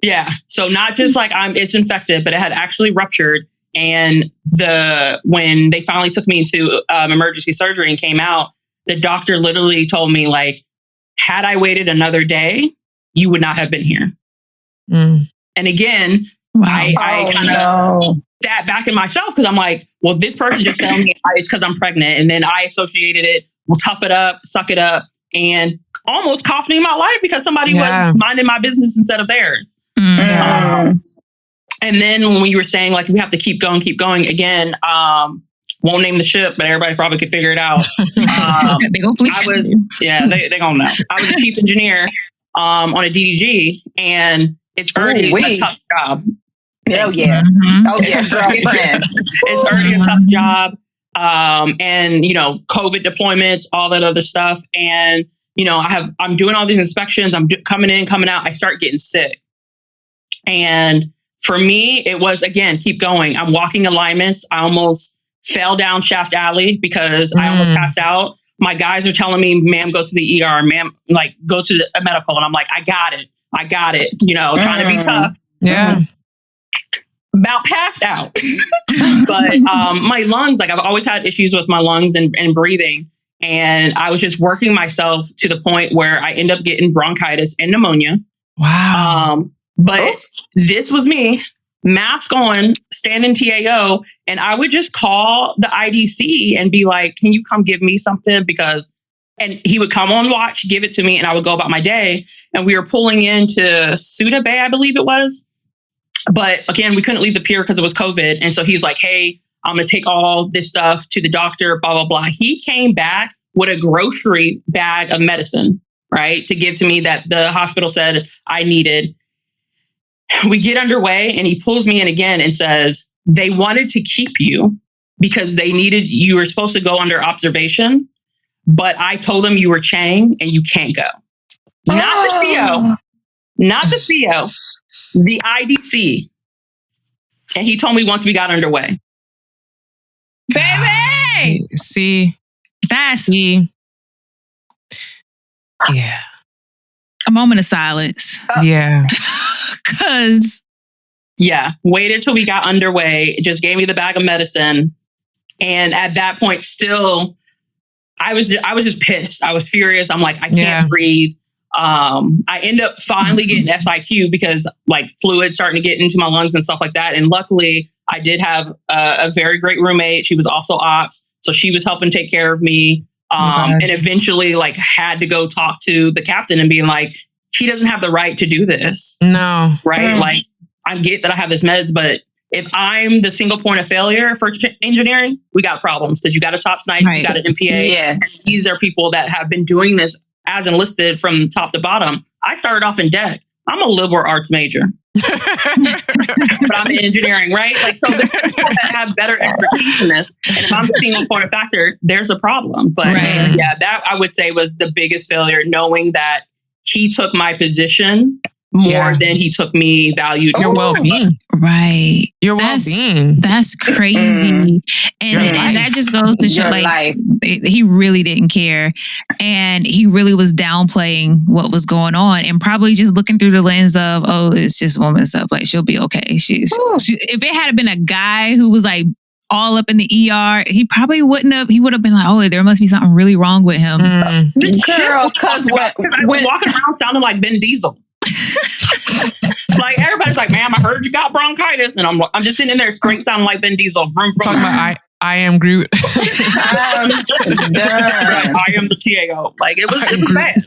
Yeah. So not just like it's infected, but it had actually ruptured. And when they finally took me into emergency surgery and came out, the doctor literally told me, like, had I waited another day, you would not have been here. And again, I kind of sat back in myself because I'm like, well, this person just told me it's because I'm pregnant. And then I associated it, well, tough it up, suck it up, and almost cost me my life because somebody was minding my business instead of theirs. And then when you were saying, like, we have to keep going again, won't name the ship, but everybody probably could figure it out. They gonna know. I was a chief engineer on a DDG, and it's already a tough job. Oh yeah, girlfriend. It's already a tough job, and COVID deployments, all that other stuff, and I'm doing all these inspections. I'm coming in, coming out. I start getting sick, and for me, it was, again, keep going. I'm walking alignments. I almost fell down Shaft Alley because I almost passed out. My guys are telling me, ma'am, go to the ER, ma'am, like, go to a medical. And I'm like, I got it, trying to be tough. Yeah. About passed out. But my lungs, like, I've always had issues with my lungs and breathing. And I was just working myself to the point where I end up getting bronchitis and pneumonia. Wow. But this was me, mask on, standing TAO, and I would just call the IDC and be like, can you come give me something? And he would come on watch, give it to me, and I would go about my day. And we were pulling into Suda Bay, I believe it was. But again, we couldn't leave the pier because it was COVID. And so he's like, hey, I'm going to take all this stuff to the doctor, blah, blah, blah. He came back with a grocery bag of medicine, right, to give to me that the hospital said I needed. We get underway and he pulls me in again and says, they wanted to keep you because you were supposed to go under observation, but I told them you were Chang and you can't go. Not the CO, the IDC. And he told me once we got underway. Baby! Yeah. A moment of silence. Yeah. Waited till we got underway. It just gave me the bag of medicine. And at that point, still, I was just pissed. I was furious. I'm like, I can't breathe. I end up finally getting SIQ because, like, fluid starting to get into my lungs and stuff like that. And luckily, I did have a very great roommate. She was also ops. So she was helping take care of me. And eventually, like, had to go talk to the captain and being like, he doesn't have the right to do this. No. Right? Like, I get that I have this meds, but if I'm the single point of failure for engineering, we got problems because you got a top snipe, you got an MPA. Yeah. And these are people that have been doing this as enlisted from top to bottom. I started off in deck. I'm a liberal arts major, but I'm in engineering, right? Like, so there's people that have better expertise in this. And if I'm the single point of factor, there's a problem. But that I would say was the biggest failure, knowing that he took my position more than he took me valued. Your well-being. Right. Your well-being. That's crazy. And that just goes to show, like, he really didn't care. And he really was downplaying what was going on and probably just looking through the lens of, oh, it's just woman stuff. Like, she'll be okay. If it had been a guy who was, like, all up in the ER, he probably wouldn't have. He would have been like, "Oh, there must be something really wrong with him." Girl, because I was walking around sounding like Vin Diesel. Like everybody's like, "Ma'am, I heard you got bronchitis," and I'm just sitting in there straight sounding like Vin Diesel. Vroom, vroom. Talking about I am Groot. I'm done. I am the TAO. Like it was bad.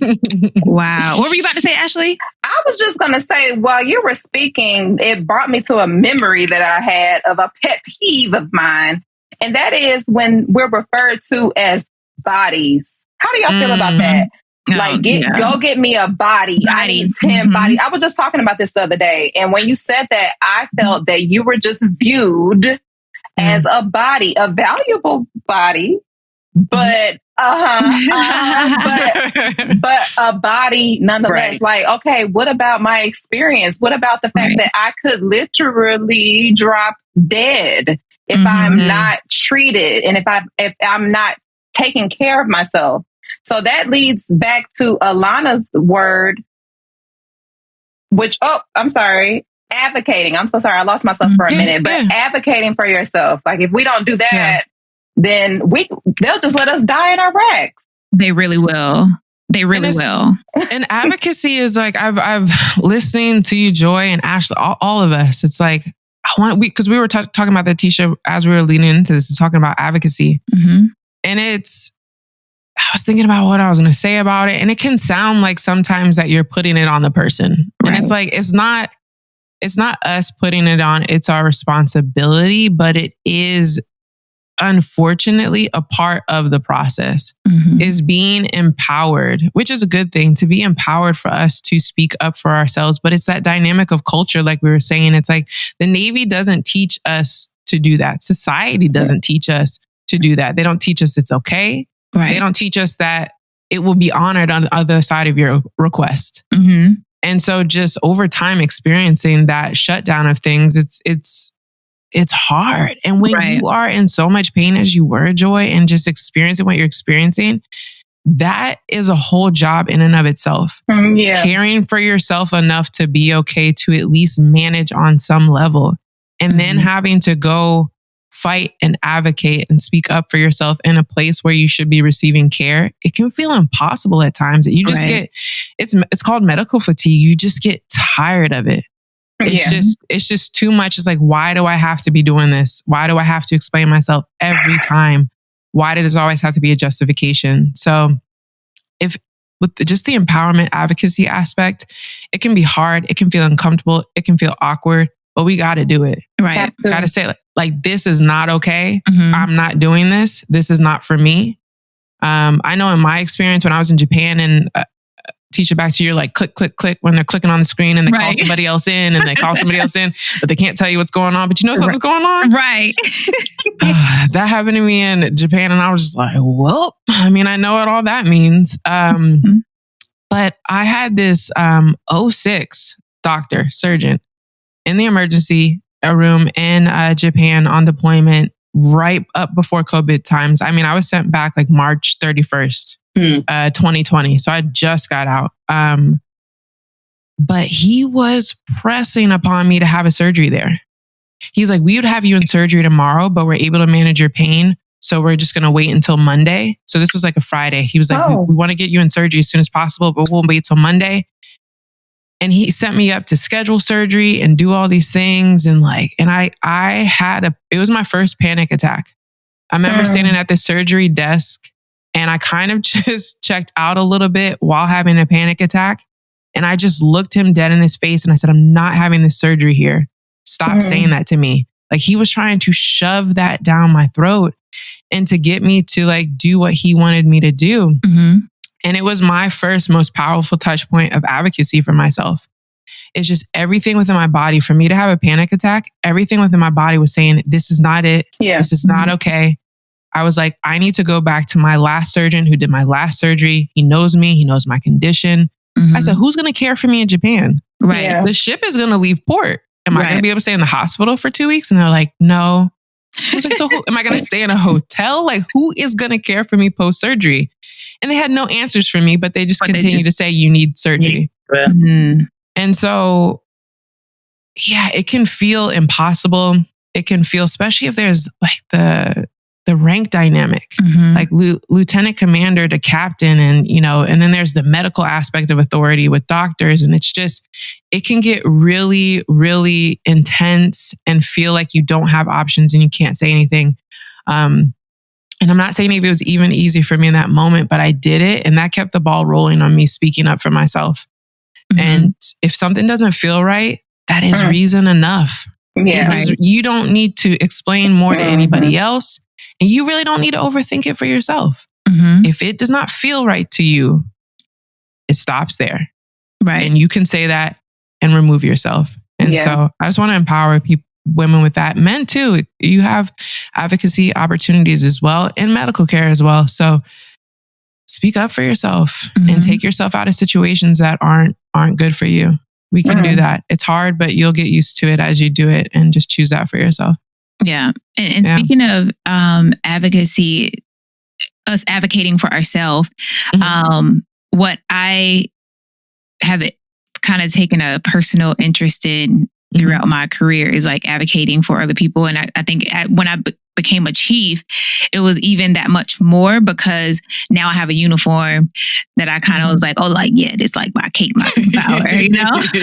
Wow. What were you about to say, Ashley? I was just going to say, while you were speaking, it brought me to a memory that I had of a pet peeve of mine. And that is when we're referred to as bodies. How do y'all feel about that? Like, go get me a body. I need 10 bodies. I was just talking about this the other day. And when you said that, I felt that you were just viewed as a body, a valuable body, but but a body nonetheless. Right. Like, okay, what about my experience? What about the fact that I could literally drop dead if I'm not treated and if I'm not taking care of myself? So that leads back to Alana's word, which, I'm sorry, advocating. I'm so sorry. I lost myself for a minute, but advocating for yourself. Like if we don't do that, then they'll just let us die in our racks. They really will. They really will. And advocacy is like, I've listening to you, Joy and Ashley, all of us. It's like, because we were talking about that, Tisha, as we were leading into this, talking about advocacy. And I was thinking about what I was going to say about it. And it can sound like sometimes that you're putting it on the person. And it's like, it's not us putting it on. It's our responsibility, but it is unfortunately a part of the process is being empowered, which is a good thing, to be empowered for us to speak up for ourselves. But it's that dynamic of culture. Like we were saying, it's like the Navy doesn't teach us to do that. Society doesn't teach us to do that. They don't teach us it's okay. They don't teach us that it will be honored on the other side of your request. And so just over time experiencing that shutdown of things, it's hard. And when you are in so much pain as you were, Joy, and just experiencing what you're experiencing, that is a whole job in and of itself. Caring for yourself enough to be okay to at least manage on some level. And then having to go fight and advocate and speak up for yourself in a place where you should be receiving care. It can feel impossible at times. You just get, it's called medical fatigue. You just get tired of it. It's just too much. It's like, why do I have to be doing this? Why do I have to explain myself every time? Why does there always have to be a justification? So with just the empowerment advocacy aspect, it can be hard. It can feel uncomfortable. It can feel awkward. But we got to do it. Got to say like, this is not okay. I'm not doing this. This is not for me. I know in my experience when I was in Japan and Tisha, back to your like click, click, click when they're clicking on the screen and they call somebody else in and they call somebody else in, but they can't tell you what's going on, but you know something's going on. That happened to me in Japan and I was just like, well, I mean, I know what all that means. But I had this 06 surgeon in the emergency room in Japan on deployment right up before COVID times. I mean, I was sent back like March 31st, 2020. So I just got out. But he was pressing upon me to have a surgery there. He's like, we would have you in surgery tomorrow, but we're able to manage your pain. So we're just going to wait until Monday. So this was like a Friday. He was like, we want to get you in surgery as soon as possible, but we'll wait till Monday. And he sent me up to schedule surgery and do all these things. And it was my first panic attack. I remember standing at the surgery desk and I kind of just checked out a little bit while having a panic attack. And I just looked him dead in his face and I said, I'm not having this surgery here. Stop saying that to me. Like he was trying to shove that down my throat and to get me to like do what he wanted me to do. And it was my first most powerful touch point of advocacy for myself. It's just everything within my body. For me to have a panic attack, everything within my body was saying, this is not it. This is not okay. I was like, I need to go back to my last surgeon who did my last surgery. He knows me. He knows my condition. I said, who's going to care for me in Japan? The ship is going to leave port. Am I going to be able to stay in the hospital for 2 weeks? And they're like, no. I was like, so am I going to stay in a hotel? Like, who is going to care for me post-surgery? And they had no answers for me, but they just continue to say, you need surgery. And so, it can feel impossible. it can feel, especially if there's like the rank dynamic, Mm-hmm. like lieutenant commander to captain, and and then there's the medical aspect of authority with doctors, and it can get really, really intense and feel like you don't have options and you can't say anything. And I'm not saying if it was even easy for me in that moment, but I did it, and that kept the ball rolling on me speaking up for myself. Mm-hmm. And if something doesn't feel right, that is reason enough. Yeah. You don't need to explain more to anybody else. And you really don't need to overthink it for yourself. Mm-hmm. If it does not feel right to you, it stops there. Right. And you can say that and remove yourself. And so I just want to empower women with that. Men too. You have advocacy opportunities as well in medical care as well. So speak up for yourself and take yourself out of situations that aren't good for you. We can do that. It's hard, but you'll get used to it as you do it, and just choose that for yourself. Yeah. And speaking of advocacy, us advocating for ourselves, what I have kind of taken a personal interest in throughout my career is like advocating for other people. And I think when I became a chief, it was even that much more, because now I have a uniform that I kind of was like, oh, like, yeah, this like my cape, my superpower, Yes.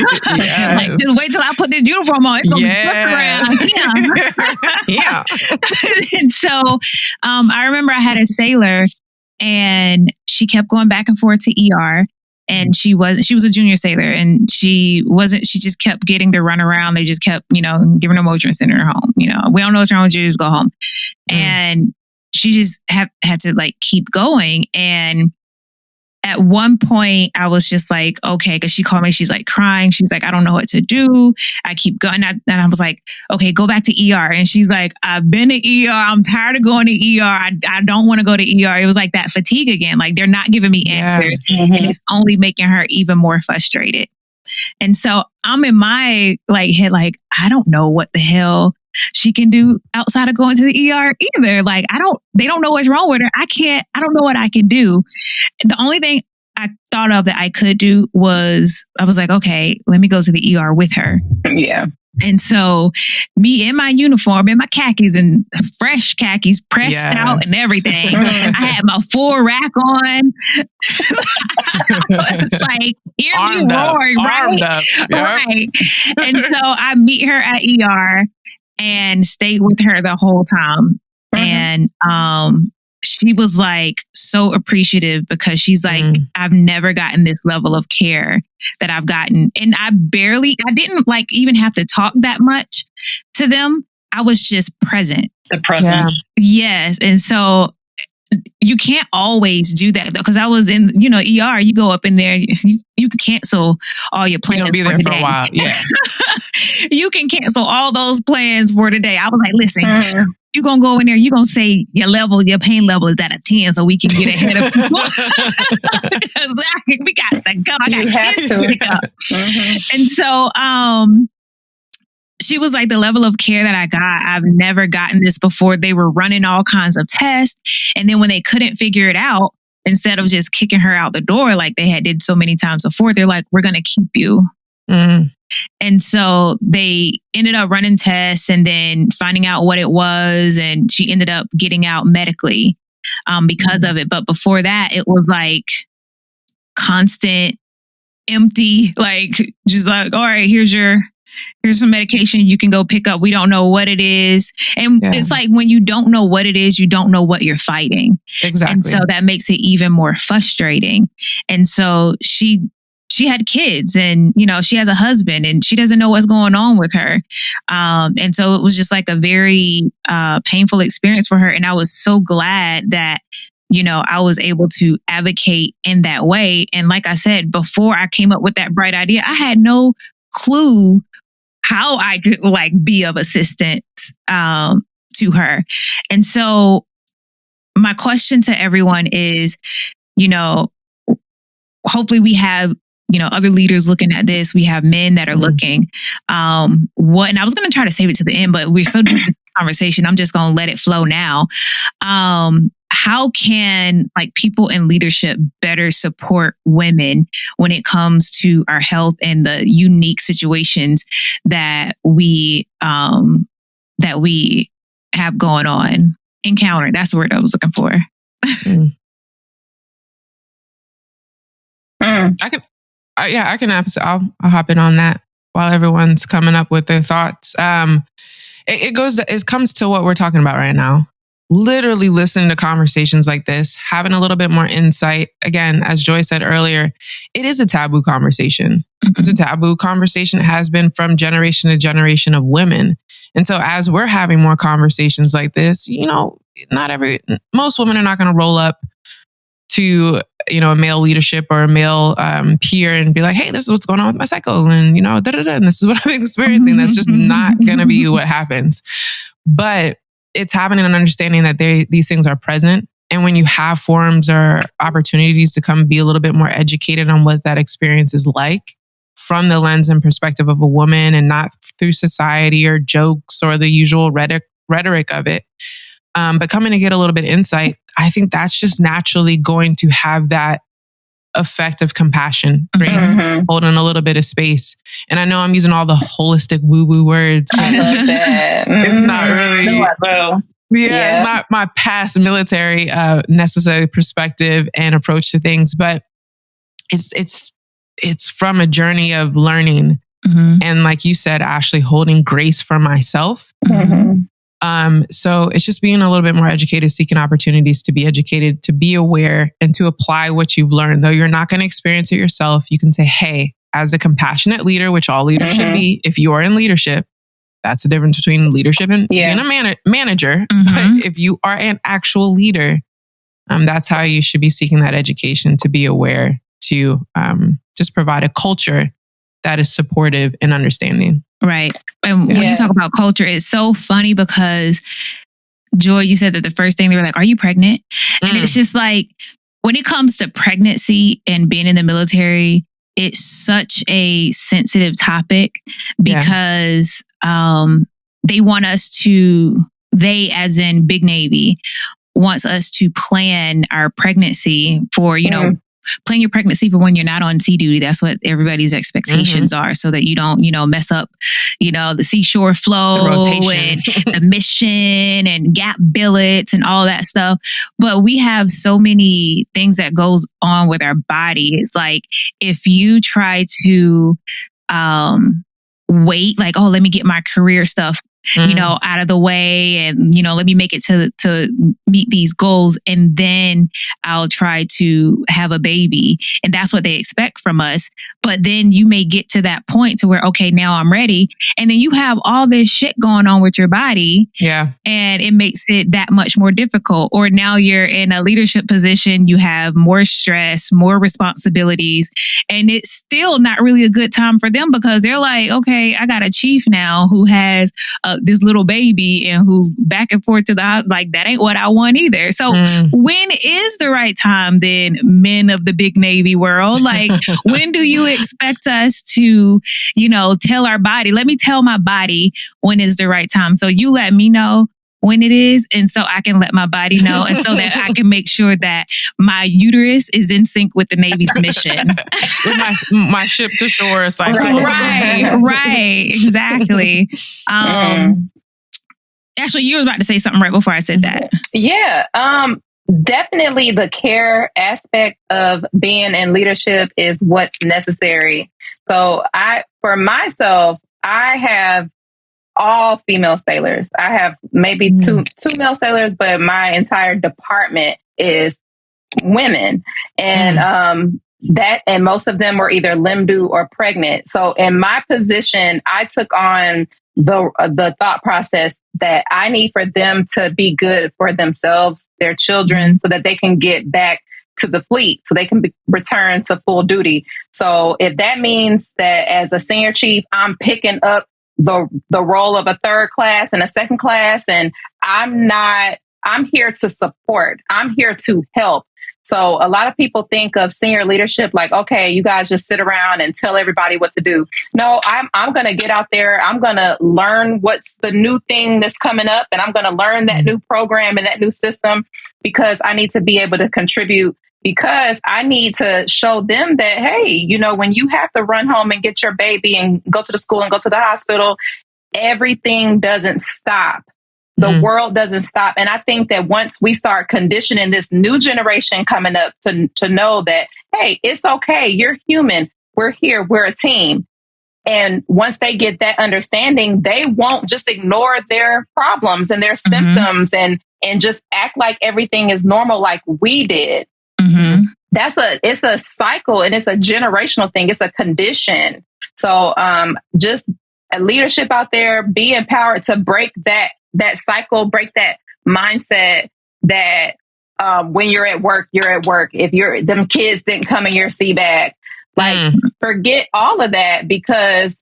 Like, just wait till I put this uniform on. It's going to be around. And so I remember I had a sailor, and she kept going back and forth to ER. And she was a junior sailor, and she just kept getting the runaround. They just kept, giving her motion and sending her home. We don't know what's wrong with you, just go home. And she just had to like keep going. And at one point I was just like, okay, because she called me, she's like crying. She's like, I don't know what to do. I keep going. And I was like, okay, go back to ER. And she's like, I've been to ER. I'm tired of going to ER. I don't want to go to ER. It was like that fatigue again. Like they're not giving me answers. And it's only making her even more frustrated. And so I'm in my like head, like, I don't know what the hell she can do outside of going to the ER either. Like, they don't know what's wrong with her. I don't know what I can do. The only thing I thought of that I could do was, I was like, okay, let me go to the ER with her. Yeah. And so me in my uniform, in my khakis, and fresh khakis pressed out and everything. I had my full rack on. It's like, hear me roaring, right? Yep. Right. And so I meet her at ER and stayed with her the whole time. And she was like so appreciative, because she's like, I've never gotten this level of care that I've gotten. And I didn't like even have to talk that much to them. I was just present. The presence. Yes. And so you can't always do that though, because I was in, ER, you go up in there, you can cancel all your plans. You'll be there for a while. Yeah. You can cancel all those plans for today. I was like, listen, you're going to go in there, you're going to say your pain level is at a 10, so we can get ahead of people. Because we got to go. I got kids to pick up. And so, she was like, the level of care that I got, I've never gotten this before. They were running all kinds of tests. And then when they couldn't figure it out, instead of just kicking her out the door like they had did so many times before, they're like, we're going to keep you. And so they ended up running tests and then finding out what it was. And she ended up getting out medically because of it. But before that, it was like constant, empty, like just like, all right, here's some medication you can go pick up. We don't know what it is. And it's like, when you don't know what it is, you don't know what you're fighting. Exactly. And so that makes it even more frustrating. And so she had kids, and, she has a husband, and she doesn't know what's going on with her. And so it was just like a very painful experience for her. And I was so glad that, I was able to advocate in that way. And like I said, before I came up with that bright idea, I had no clue how I could like be of assistance to her. And so my question to everyone is, hopefully we have, other leaders looking at this. We have men that are looking. And I was going to try to save it to the end, but we're so deep in the conversation, I'm just going to let it flow now. How can like people in leadership better support women when it comes to our health and the unique situations that we that we have going on. Encounter. That's the word I was looking for. I can I'll hop in on that while everyone's coming up with their thoughts. It comes to what we're talking about right now. Literally listening to conversations like this, having a little bit more insight. Again, as Joy said earlier, it is a taboo conversation. Mm-hmm. It's a taboo conversation. It has been from generation to generation of women. And so as we're having more conversations like this, most women are not going to roll up to, a male leadership or a male peer and be like, hey, this is what's going on with my cycle. And, and this is what I'm experiencing. That's just not going to be what happens. But it's having an understanding that these things are present. And when you have forums or opportunities to come be a little bit more educated on what that experience is like from the lens and perspective of a woman and not through society or jokes or the usual rhetoric of it, but coming to get a little bit of insight, I think that's just naturally going to have that effect of compassion, grace, holding a little bit of space. And I know I'm using all the holistic woo-woo words. I love that. It's not really... it's not my past military necessary perspective and approach to things, but it's from a journey of learning. And like you said, Ashley, holding grace for myself. So it's just being a little bit more educated, seeking opportunities to be educated, to be aware, and to apply what you've learned. Though you're not going to experience it yourself, you can say, hey, as a compassionate leader, which all leaders should be, if you are in leadership, that's the difference between leadership and being a manager. But if you are an actual leader, that's how you should be seeking that education, to be aware, to just provide a culture that is supportive and understanding. Right. And when you talk about culture, it's so funny because, Joy, you said that the first thing they were like, are you pregnant? And it's just like, when it comes to pregnancy and being in the military, it's such a sensitive topic because they want us to, as in Big Navy, wants us to plan our pregnancy for, plan your pregnancy for when you're not on sea duty. That's what everybody's expectations are, so that you don't, mess up, the seashore flow and the mission and gap billets and all that stuff. But we have so many things that goes on with our body. It's like, if you try to wait, like, oh, let me get my career stuff out of the way, and let me make it to meet these goals, and then I'll try to have a baby, and that's what they expect from us. But then you may get to that point to where, okay, now I'm ready, and then you have all this shit going on with your body, and it makes it that much more difficult. Or now you're in a leadership position, you have more stress, more responsibilities, and it's still not really a good time for them, because they're like, okay, I got a chief now who has this little baby and who's back and forth to the house. Like, that ain't what I want either. So when is the right time then, men of the Big Navy world? Like, when do you expect us to, tell our body, let me tell my body when is the right time. So you let me know when it is, and so I can let my body know, and so that I can make sure that my uterus is in sync with the Navy's mission. With my ship to shore cycle. Right, exactly. Actually, you were about to say something right before I said that. Yeah, definitely the care aspect of being in leadership is what's necessary. So for myself, I have all female sailors. I have maybe two male sailors, but my entire department is women. And and most of them were either limdu or pregnant. So in my position, I took on the thought process that I need for them to be good for themselves, their children, so that they can get back to the fleet, so they can return to full duty. So if that means that as a senior chief, I'm picking up the role of a third class and a second class, and I'm here to support. I'm here to help. So a lot of people think of senior leadership like, okay, you guys just sit around and tell everybody what to do. No, I'm going to get out there. I'm going to learn what's the new thing that's coming up, and I'm going to learn that new program and that new system, because I need to be able to contribute, because I need to show them that, hey, when you have to run home and get your baby and go to the school and go to the hospital, everything doesn't stop. The world doesn't stop. And I think that once we start conditioning this new generation coming up to know that, hey, it's okay. You're human. We're here. We're a team. And once they get that understanding, they won't just ignore their problems and their symptoms and just act like everything is normal like we did. It's a cycle, and it's a generational thing. It's a condition. So just a leadership out there, be empowered to break that cycle, break that mindset that when you're at work, you're at work. If them kids didn't come in your sea bag, like forget all of that, because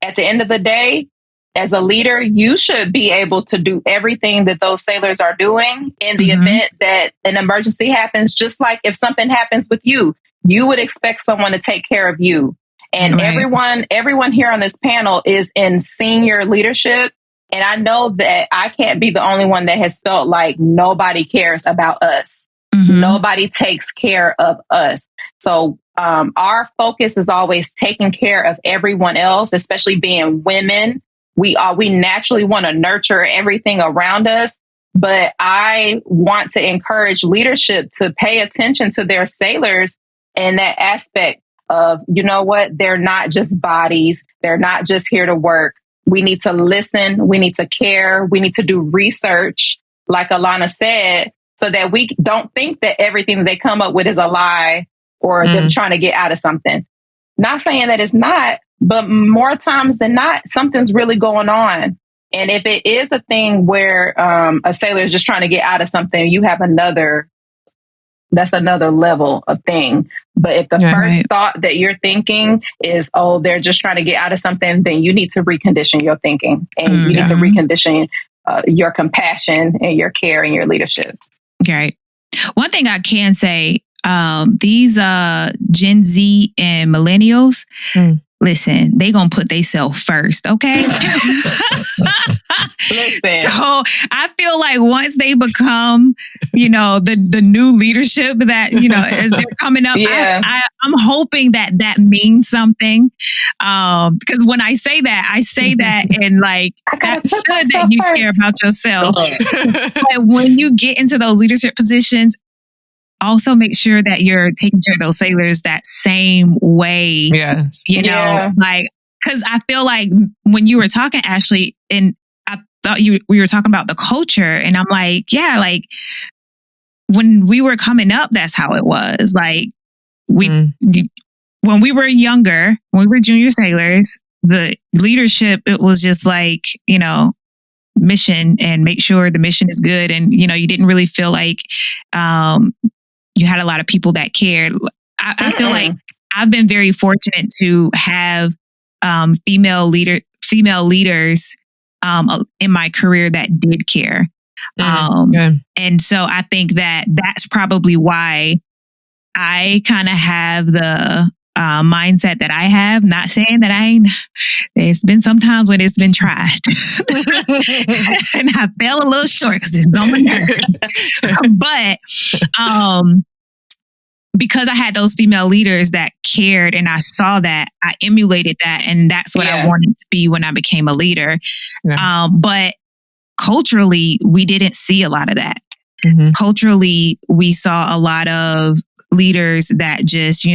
at the end of the day, as a leader, you should be able to do everything that those sailors are doing in the event that an emergency happens. Just like if something happens with you, you would expect someone to take care of you. And everyone here on this panel is in senior leadership. And I know that I can't be the only one that has felt like nobody cares about us. Nobody takes care of us. So our focus is always taking care of everyone else, especially being women. We naturally want to nurture everything around us. But I want to encourage leadership to pay attention to their sailors in that aspect of, you know what, they're not just bodies. They're not just here to work. We need to listen. We need to care. We need to do research, like Alana said, so that we don't think that everything they come up with is a lie or them trying to get out of something. Not saying that it's not, but more times than not, something's really going on. And if it is a thing where a sailor is just trying to get out of something, you have that's another level of thing. But if the first thought that you're thinking is, oh, they're just trying to get out of something, then you need to recondition your thinking, and you need to recondition your compassion and your care and your leadership. Right. One thing I can say, these Gen Z and millennials, listen, they gonna put themselves first, okay? Listen. So I feel like once they become, the new leadership that, as they're coming up, I'm hoping that means something. Because when I say that and like, that's good that you care about yourself. But when you get into those leadership positions, also make sure that you're taking care of those sailors that same way. Yes. Like, because I feel like when you were talking, Ashley, and I thought we were talking about the culture, and I'm like, yeah, like when we were coming up, that's how it was. Like when we were younger, when we were junior sailors, the leadership, it was just like, mission, and make sure the mission is good. And, you didn't really feel like, you had a lot of people that cared. I feel like I've been very fortunate to have female leaders in my career that did care. And so I think that that's probably why I kind of have the mindset that I have. Not saying that there's been some times when it's been tried and I fell a little short because it's on my nerves. But because I had those female leaders that cared, and I saw that, I emulated that, and that's what I wanted to be when I became a leader. But culturally, we didn't see a lot of that. Culturally, we saw a lot of leaders that just,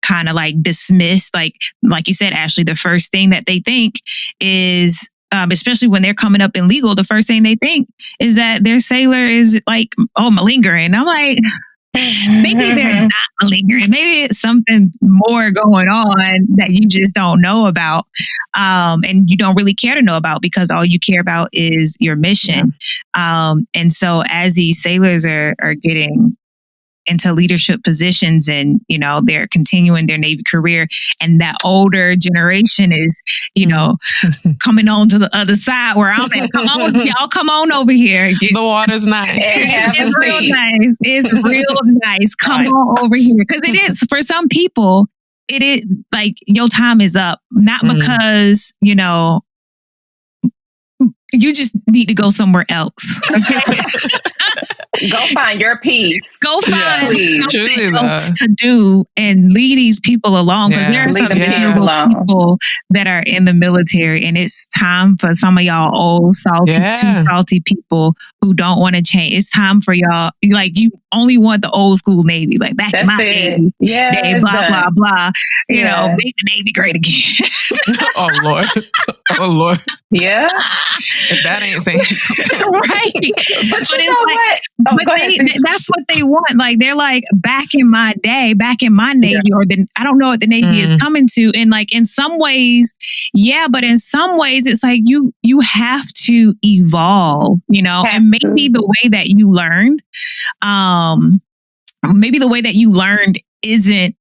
kind of like dismiss, like you said, Ashley, the first thing that they think is, especially when they're coming up in legal, the first thing they think is that their sailor is like, malingering. I'm like, maybe they're not malingering. Maybe it's something more going on that you just don't know about, and you don't really care to know about, because all you care about is your mission. And so as these sailors are getting into leadership positions, and they're continuing their Navy career, and that older generation is coming on to the other side where I'm at. Come on, y'all, come on over here. The water's nice. It's real nice. It's real nice. Come on over here, because it is, for some people, it is like your time is up, not because You just need to go somewhere else. Okay? Go find your peace. Go find Truly, something else to do and leave these people alone. Because there are some vulnerable people that are in the military, and it's time for some of y'all old, salty, too salty people who don't want to change. It's time for y'all. Like, you only want the old school Navy, like back in my Navy. Yeah, blah, blah, blah. You know, make the Navy great again. Oh, Lord. Oh, Lord. Yeah. If that ain't saying something. Right. But you know what? That's what they want. Like, they're like, back in my day, back in my Navy, or I don't know what the Navy is coming to. And like, in some ways, but in some ways, it's like you have to evolve, you know, and maybe the way that you learned, isn't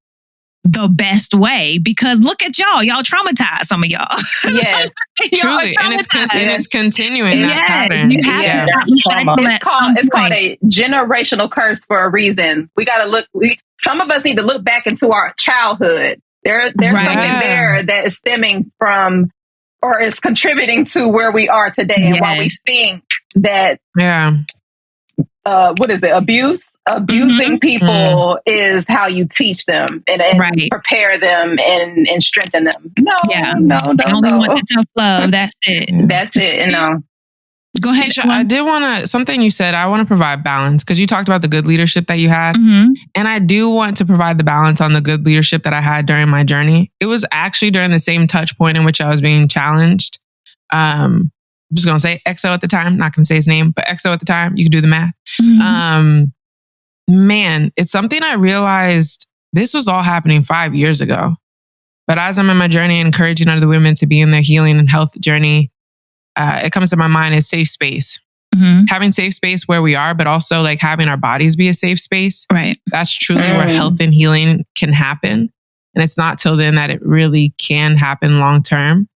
the best way, because look at y'all traumatized, some of y'all. Yes, truly, and it's continuing that pattern. You have to it's called a generational curse for a reason. We got to look. Some of us need to look back into our childhood. There's something there that is stemming from, or is contributing to where we are today, and why we think that. What is it? Abusing people is how you teach them and prepare them and strengthen them. No. They only want the tough love. That's it. That's it. No. Go ahead. Keisha, I did want to, something you said, I want to provide balance, because you talked about the good leadership that you had. And I do want to provide the balance on the good leadership that I had during my journey. It was actually during the same touch point in which I was being challenged. I'm just going to say XO at the time, not going to say his name, but XO at the time. You can do the math. Man, it's something I realized this was all happening 5 years ago. But as I'm in my journey, encouraging other women to be in their healing and health journey, it comes to my mind as safe space. Having safe space where we are, but also like having our bodies be a safe space. Right. That's truly where health and healing can happen. And it's not till then that it really can happen long term.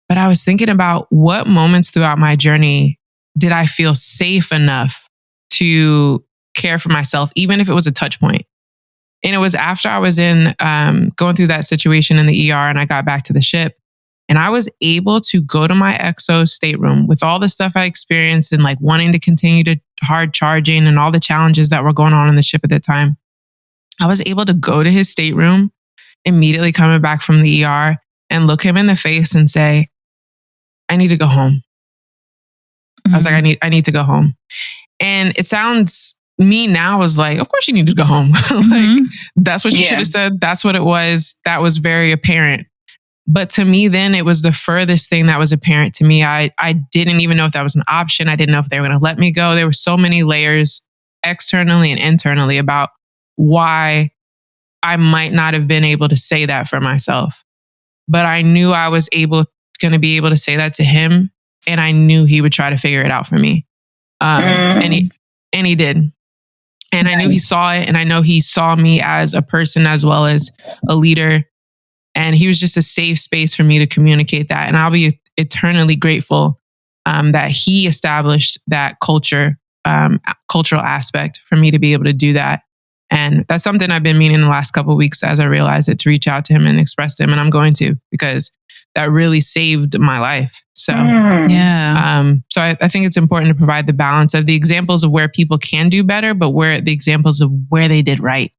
But I was thinking about what moments throughout my journey did I feel safe enough to care for myself, even if it was a touch point. And it was after I was in going through that situation in the ER, and I got back to the ship, and I was able to go to my XO stateroom with all the stuff I experienced and like wanting to continue to hard charging and all the challenges that were going on the ship at that time. I was able to go to his stateroom immediately coming back from the ER and look him in the face and say, I need to go home. I was like, I need to go home. And it sounds, me now was like, of course you need to go home. Like, that's what you should have said. That's what it was. That was very apparent. But to me then, it was the furthest thing that was apparent to me. I didn't even know if that was an option. I didn't know if they were going to let me go. There were so many layers externally and internally about why I might not have been able to say that for myself. But I knew I was going to be able to say that to him, and I knew he would try to figure it out for me. And he did. And I knew he saw it, and I know he saw me as a person as well as a leader. And he was just a safe space for me to communicate that. And I'll be eternally grateful that he established that cultural aspect for me to be able to do that. And that's something I've been meaning the last couple of weeks as I realized it, to reach out to him and express to him. And I'm going to, because that really saved my life. So, so I think it's important to provide the balance of the examples of where people can do better, but where the examples of where they did right.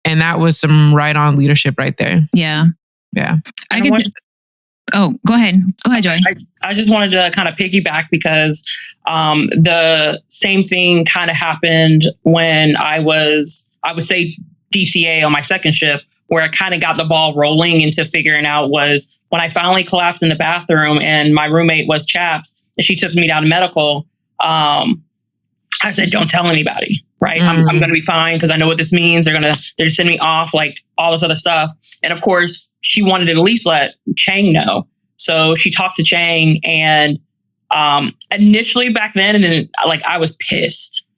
And that was some right on leadership right there. Yeah. Yeah. Go ahead. Go ahead, Joy. I just wanted to kind of piggyback, because the same thing kind of happened when I would say DCA on my second ship, where I kind of got the ball rolling into figuring out, was when I finally collapsed in the bathroom and my roommate was Chaps and she took me down to medical. I said, don't tell anybody. Right. I'm going to be fine, because I know what this means. They're send me off, like all this other stuff. And of course, she wanted to at least let Chang know. So she talked to Chang, and initially back then, and like I was pissed,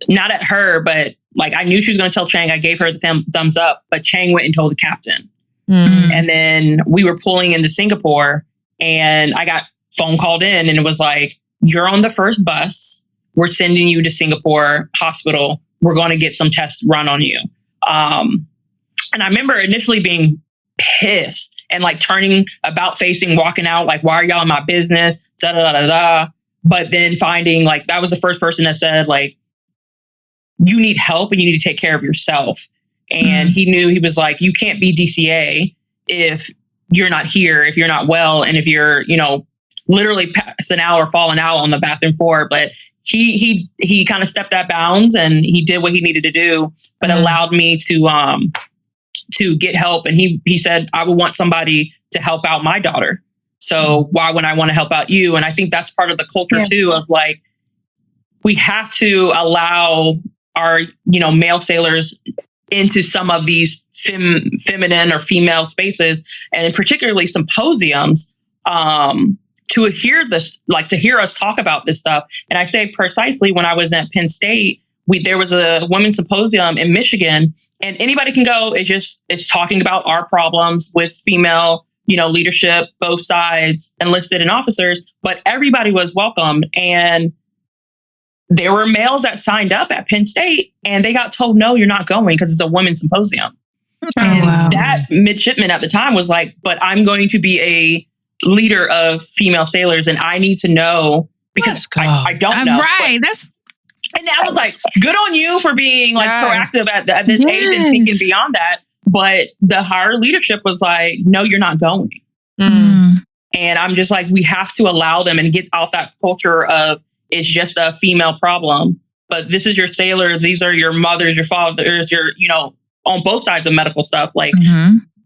not at her, but like I knew she was going to tell Chang. I gave her the thumbs up, but Chang went and told the captain. And then we were pulling into Singapore, and I got phone called in, and it was like, you're on the first bus. We're sending you to Singapore hospital. We're going to get some tests run on you. And I remember initially being pissed. and like turning about facing, walking out, like, why are y'all in my business? Da da da da. But then finding like, that was the first person that said like, you need help and you need to take care of yourself. And he knew, he was like, you can't be DCA if you're not here, if you're not well, and if you're, you know, literally passing out or falling out on the bathroom floor. But he kind of stepped that bounds and he did what he needed to do, but allowed me to get help. And he said, I would want somebody to help out my daughter. So why would I want to help out you? And I think that's part of the culture too, of like, we have to allow our, you know, male sailors into some of these feminine or female spaces, and particularly symposiums, to hear this, like to hear us talk about this stuff. And I say precisely when I was at Penn State, there was a women's symposium in Michigan, and anybody can go. It's talking about our problems with female, you know, leadership, both sides, enlisted and officers, but everybody was welcome. And there were males that signed up at Penn State and they got told, no, you're not going because it's a women's symposium. And that midshipman at the time was like, but I'm going to be a leader of female sailors and I need to know because I don't know. Right. And I was like, good on you for being like proactive at this age and thinking beyond that. But the higher leadership was like, no, you're not going. And I'm just like, we have to allow them and get out that culture of it's just a female problem. But this is your sailors. These are your mothers, your fathers, your, you know, on both sides of medical stuff. Like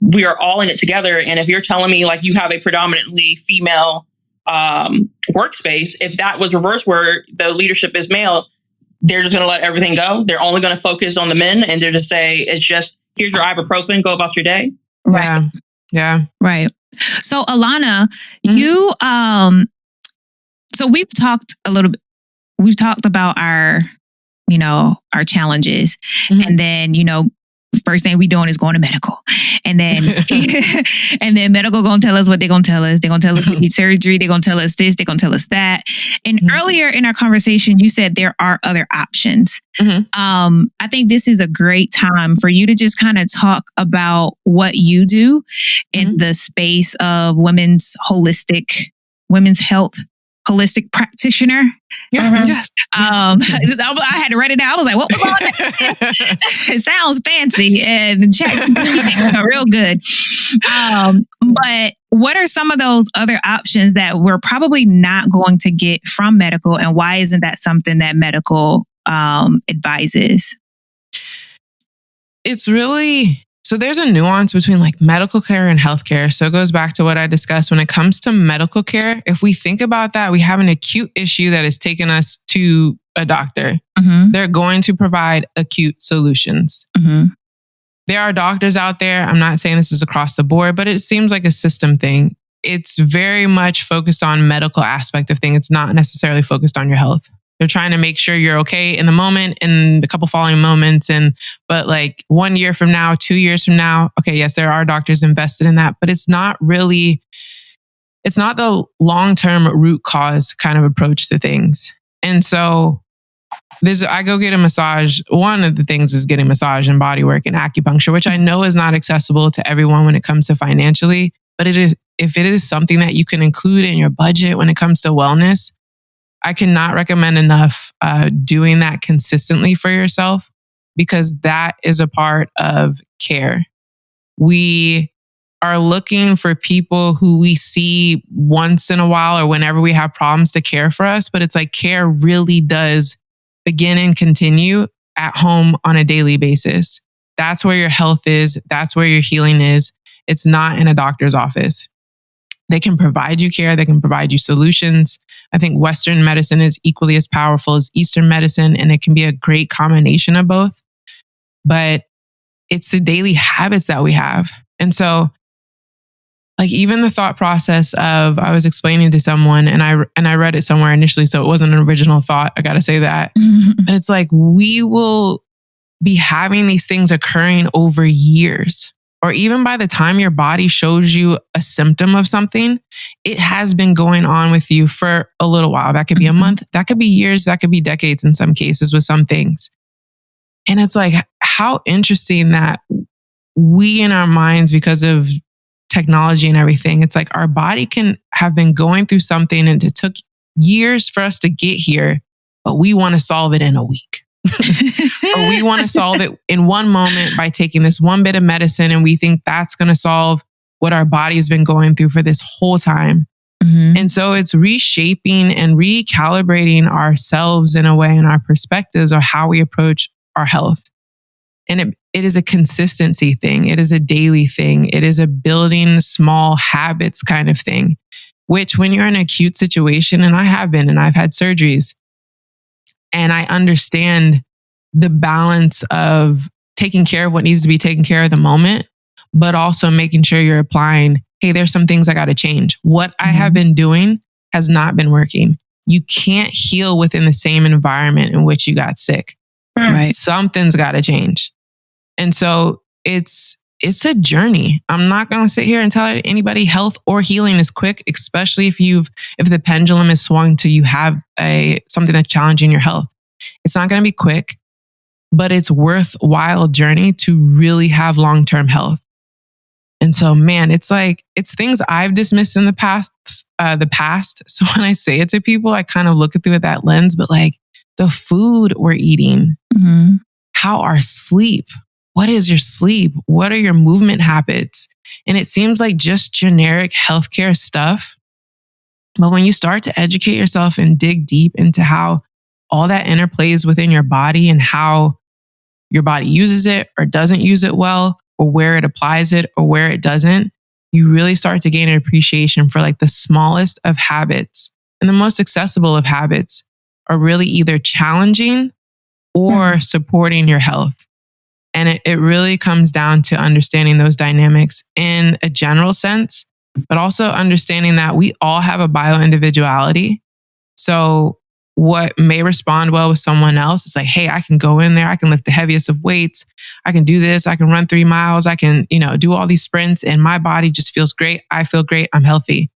we are all in it together. And if you're telling me like you have a predominantly female workspace, if that was reversed where the leadership is male, they're just going to let everything go. They're only going to focus on the men and they're just say, it's just, here's your ibuprofen, go about your day. Right. Yeah. Right. So Alana, you, so we've talked about our, you know, our challenges. And then, you know, first thing we doing is going to medical. And then, and then medical going to tell us what they're going to tell us. They're going to tell us we need surgery. They're going to tell us this. They're going to tell us that. And earlier in our conversation, you said there are other options. I think this is a great time for you to just kind of talk about what you do in the space of women's health holistic practitioner. Yes. I had to write it down. I was like, what was all that? It sounds fancy and real good. But what are some of those other options that we're probably not going to get from medical, and why isn't that something that medical advises? It's really... So there's a nuance between like medical care and healthcare. So it goes back to what I discussed when it comes to medical care. If we think about that, we have an acute issue that has taken us to a doctor. They're going to provide acute solutions. There are doctors out there. I'm not saying this is across the board, but it seems like a system thing. It's very much focused on medical aspect of things. It's not necessarily focused on your health. They're trying to make sure you're okay in the moment and a couple following moments. But like 1 year from now, 2 years from now, okay, yes, there are doctors invested in that, but it's not the long-term root cause kind of approach to things. And so I go get a massage. One of the things is getting massage and body work and acupuncture, which I know is not accessible to everyone when it comes to financially, but if it is something that you can include in your budget when it comes to wellness, I cannot recommend enough doing that consistently for yourself, because that is a part of care. We are looking for people who we see once in a while or whenever we have problems to care for us. But it's like care really does begin and continue at home on a daily basis. That's where your health is. That's where your healing is. It's not in a doctor's office. They can provide you care. They can provide you solutions. I think Western medicine is equally as powerful as Eastern medicine, and it can be a great combination of both. But it's the daily habits that we have. And so, like, even the thought process of, I was explaining to someone and I read it somewhere initially, so it wasn't an original thought. I got to say that. But it's like, we will be having these things occurring over years. Or even by the time your body shows you a symptom of something, it has been going on with you for a little while. That could be a month, that could be years, that could be decades in some cases with some things. And it's like, how interesting that we in our minds, because of technology and everything, it's like our body can have been going through something and it took years for us to get here, but we want to solve it in a week. Or we want to solve it in one moment by taking this one bit of medicine, and we think that's going to solve what our body has been going through for this whole time. Mm-hmm. And so it's reshaping and recalibrating ourselves in a way, and our perspectives of how we approach our health. And it is a consistency thing. It is a daily thing. It is a building small habits kind of thing, which when you're in an acute situation, and I have been, and I've had surgeries, and I understand the balance of taking care of what needs to be taken care of the moment, but also making sure you're applying, hey, there's some things I got to change. What I have been doing has not been working. You can't heal within the same environment in which you got sick. Right. Something's got to change. And so it's a journey. I'm not going to sit here and tell anybody health or healing is quick, especially if the pendulum is swung to you have something that's challenging your health. It's not going to be quick, but it's worthwhile journey to really have long-term health. And so, man, it's things I've dismissed in the past. So when I say it to people, I kind of look at through that lens, but like the food we're eating, how our sleep, what is your sleep? What are your movement habits? And it seems like just generic healthcare stuff. But when you start to educate yourself and dig deep into how all that interplays within your body and how your body uses it or doesn't use it well, or where it applies it or where it doesn't, you really start to gain an appreciation for like the smallest of habits and the most accessible of habits are really either challenging or supporting your health. And it really comes down to understanding those dynamics in a general sense, but also understanding that we all have a bio-individuality. So what may respond well with someone else is like, hey, I can go in there, I can lift the heaviest of weights, I can do this, I can run 3 miles, I can, do all these sprints, and my body just feels great. I feel great. I'm healthy.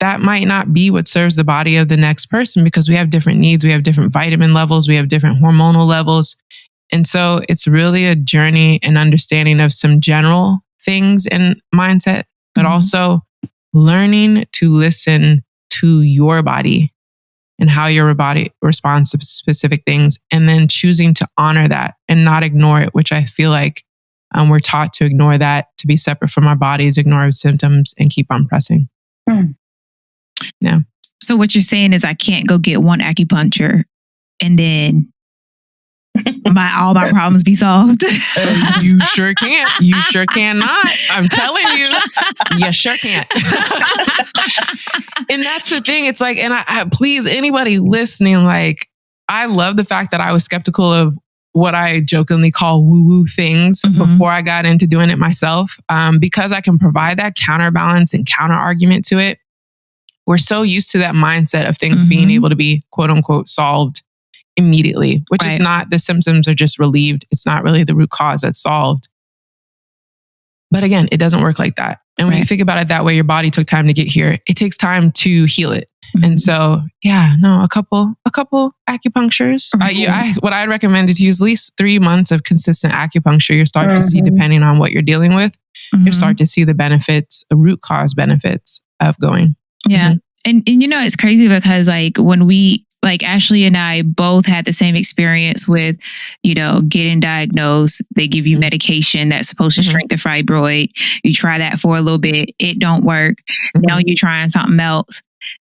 That might not be what serves the body of the next person because we have different needs. We have different vitamin levels. We have different hormonal levels. And so it's really a journey and understanding of some general things and mindset, but also learning to listen to your body and how your body responds to specific things, and then choosing to honor that and not ignore it, which I feel like we're taught to ignore that, to be separate from our bodies, ignore our symptoms, and keep on pressing. Yeah. So what you're saying is I can't go get one acupuncture and then all my problems be solved. You sure can't. You sure cannot. I'm telling you, you sure can't. And that's the thing. It's like, and I please anybody listening, like, I love the fact that I was skeptical of what I jokingly call woo-woo things before I got into doing it myself, because I can provide that counterbalance and counter argument to it. We're so used to that mindset of things being able to be quote unquote solved immediately, which is not. The symptoms are just relieved. It's not really the root cause that's solved. But again, it doesn't work like that. And when you think about it that way, your body took time to get here. It takes time to heal it. And so, a couple acupunctures. What I'd recommend is use at least 3 months of consistent acupuncture. You start to see, depending on what you're dealing with, you start to see the benefits, the root cause benefits of going. Yeah. And it's crazy because like when we, like Ashley and I both had the same experience with, getting diagnosed. They give you medication that's supposed to shrink the fibroid. You try that for a little bit. It don't work. Now you're trying something else.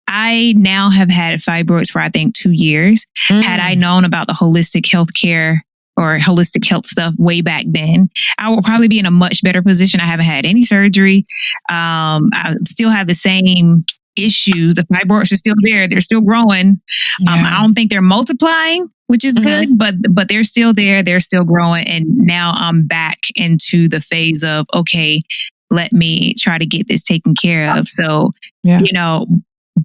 I now have had fibroids for, I think, 2 years. Had I known about the holistic healthcare or holistic health stuff way back then, I will probably be in a much better position. I haven't had any surgery. I still have the same issues. The fibroids are still there. They're still growing. I don't think they're multiplying, which is good, but they're still there. They're still growing. And now I'm back into the phase of, okay, let me try to get this taken care of. So,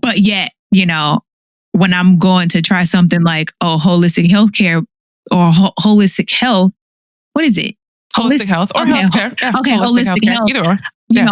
but yet, when I'm going to try something like, holistic healthcare or holistic health, what is it? Holistic health or healthcare. Okay, holistic health. Either or.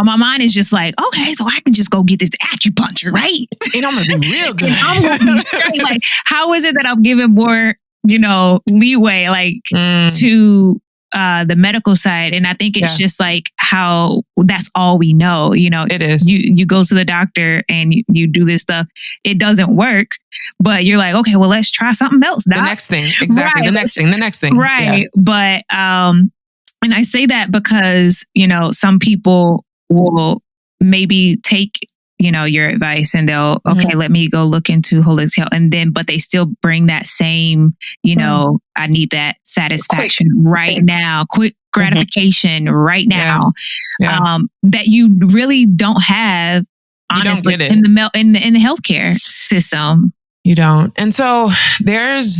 My mind is just like, okay, so I can just go get this acupuncture, right? And I'm gonna be real good. I'm gonna be straight. Like, how is it that I'm giving more, leeway, like to the medical side. And I think it's just like how that's all we know. You know, it is. You go to the doctor and you do this stuff. It doesn't work, but you're like, okay, well, let's try something else. The next thing. Exactly. Right. The next thing. Right. Yeah. But, and I say that because, you know, some people will maybe take, you know, your advice and they'll, okay, let me go look into holistic health. And then, but they still bring that same, you know, I need that satisfaction right now, quick gratification right now, that you really don't have, honestly, in the healthcare system. You don't. And so there's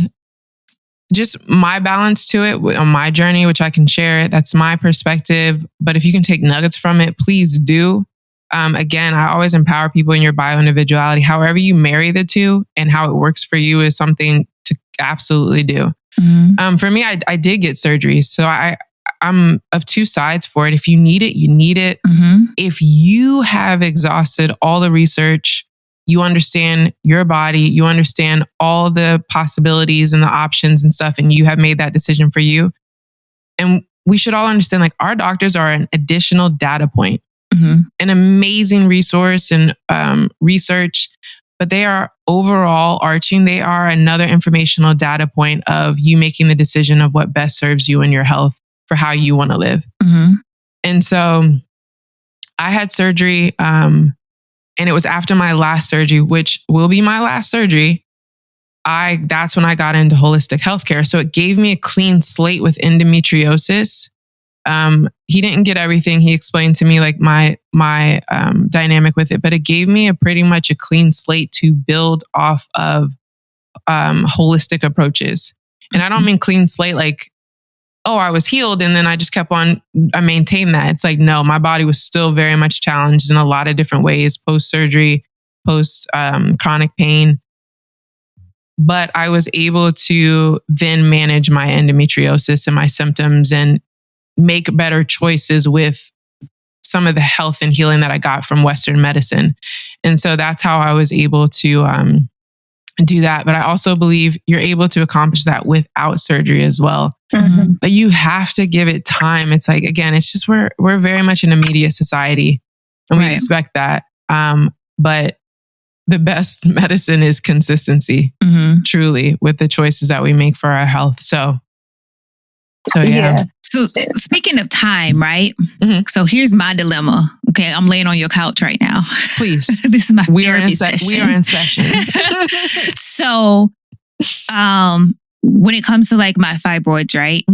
just my balance to it on my journey, which I can share. That's my perspective. But if you can take nuggets from it, please do. Again, I always empower people in your bio-individuality. However you marry the two and how it works for you is something to absolutely do. For me, I did get surgery. So I'm of two sides for it. If you need it, you need it. If you have exhausted all the research, you understand your body, you understand all the possibilities and the options and stuff, and you have made that decision for you. And we should all understand, like, our doctors are an additional data point. An amazing resource and research, but they are overall arching. They are another informational data point of you making the decision of what best serves you and your health for how you want to live. And so I had surgery, and it was after my last surgery, which will be my last surgery. That's when I got into holistic healthcare. So it gave me a clean slate with endometriosis. He didn't get everything. He explained to me like my dynamic with it, but it gave me pretty much a clean slate to build off of holistic approaches. And I don't mean clean slate like, oh, I was healed and then I just kept on, I maintained that. It's like, no, my body was still very much challenged in a lot of different ways, post-surgery, post-chronic pain. But I was able to then manage my endometriosis and my symptoms and make better choices with some of the health and healing that I got from Western medicine. And so that's how I was able to do that. But I also believe you're able to accomplish that without surgery as well. But you have to give it time. It's like, again, it's just we're very much an immediate society and we expect that. But the best medicine is consistency, truly, with the choices that we make for our health. So yeah. So speaking of time, right? So here's my dilemma. Okay, I'm laying on your couch right now. Please. This is my therapy session. We are in session. So, when it comes to like my fibroids, right?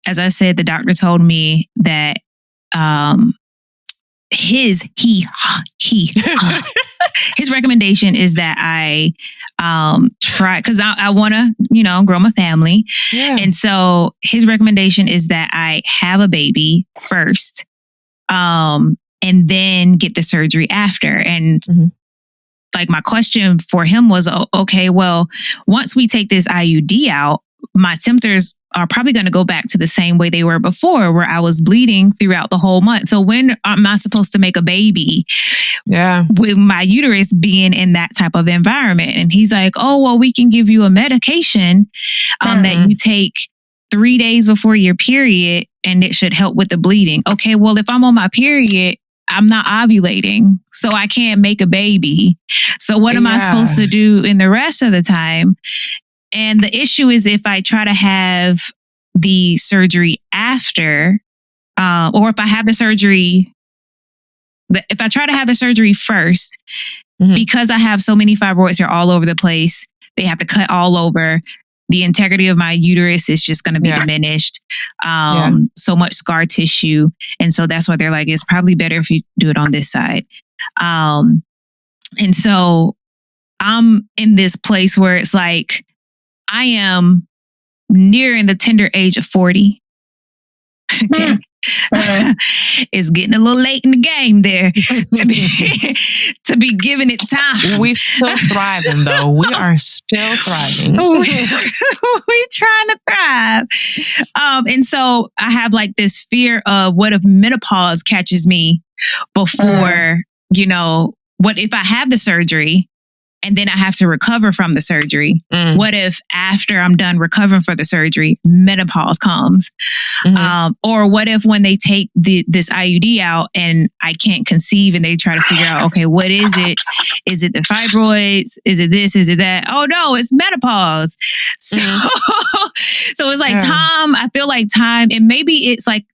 As I said, the doctor told me that his recommendation is that I try, because I want to, grow my family. Yeah. And so his recommendation is that I have a baby first, and then get the surgery after. And like my question for him was, okay, well, once we take this IUD out, my symptoms are probably going to go back to the same way they were before, where I was bleeding throughout the whole month. So when am I supposed to make a baby? Yeah, with my uterus being in that type of environment? And he's like, oh, well, we can give you a medication that you take 3 days before your period, and it should help with the bleeding. Okay, well, if I'm on my period, I'm not ovulating, so I can't make a baby. So what am I supposed to do in the rest of the time? And the issue is if I try to have the surgery after, or if I have the surgery, if I try to have the surgery first, because I have so many fibroids, they're all over the place. They have to cut all over. The integrity of my uterus is just going to be diminished. So much scar tissue. And so that's why they're like, it's probably better if you do it on this side. And so I'm in this place where it's like, I am nearing the tender age of 40. Okay. It's getting a little late in the game there to be giving it time. We're still thriving though. We are still thriving. We're trying to thrive. And so I have like this fear of what if menopause catches me before, what if I have the surgery and then I have to recover from the surgery? What if after I'm done recovering for the surgery, menopause comes? Or what if when they take this IUD out and I can't conceive and they try to figure out, okay, what is it? Is it the fibroids? Is it this? Is it that? Oh no, it's menopause. So, so it's like time, I feel like time, and maybe it's like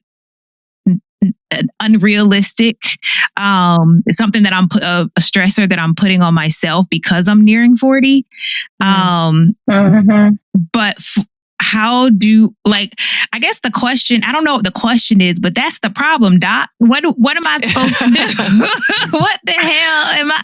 unrealistic. It's something that I'm a stressor that I'm putting on myself because I'm nearing 40. But how do, like, I guess the question, I don't know what the question is, but that's the problem, Doc. What am I supposed to do? What the hell am I?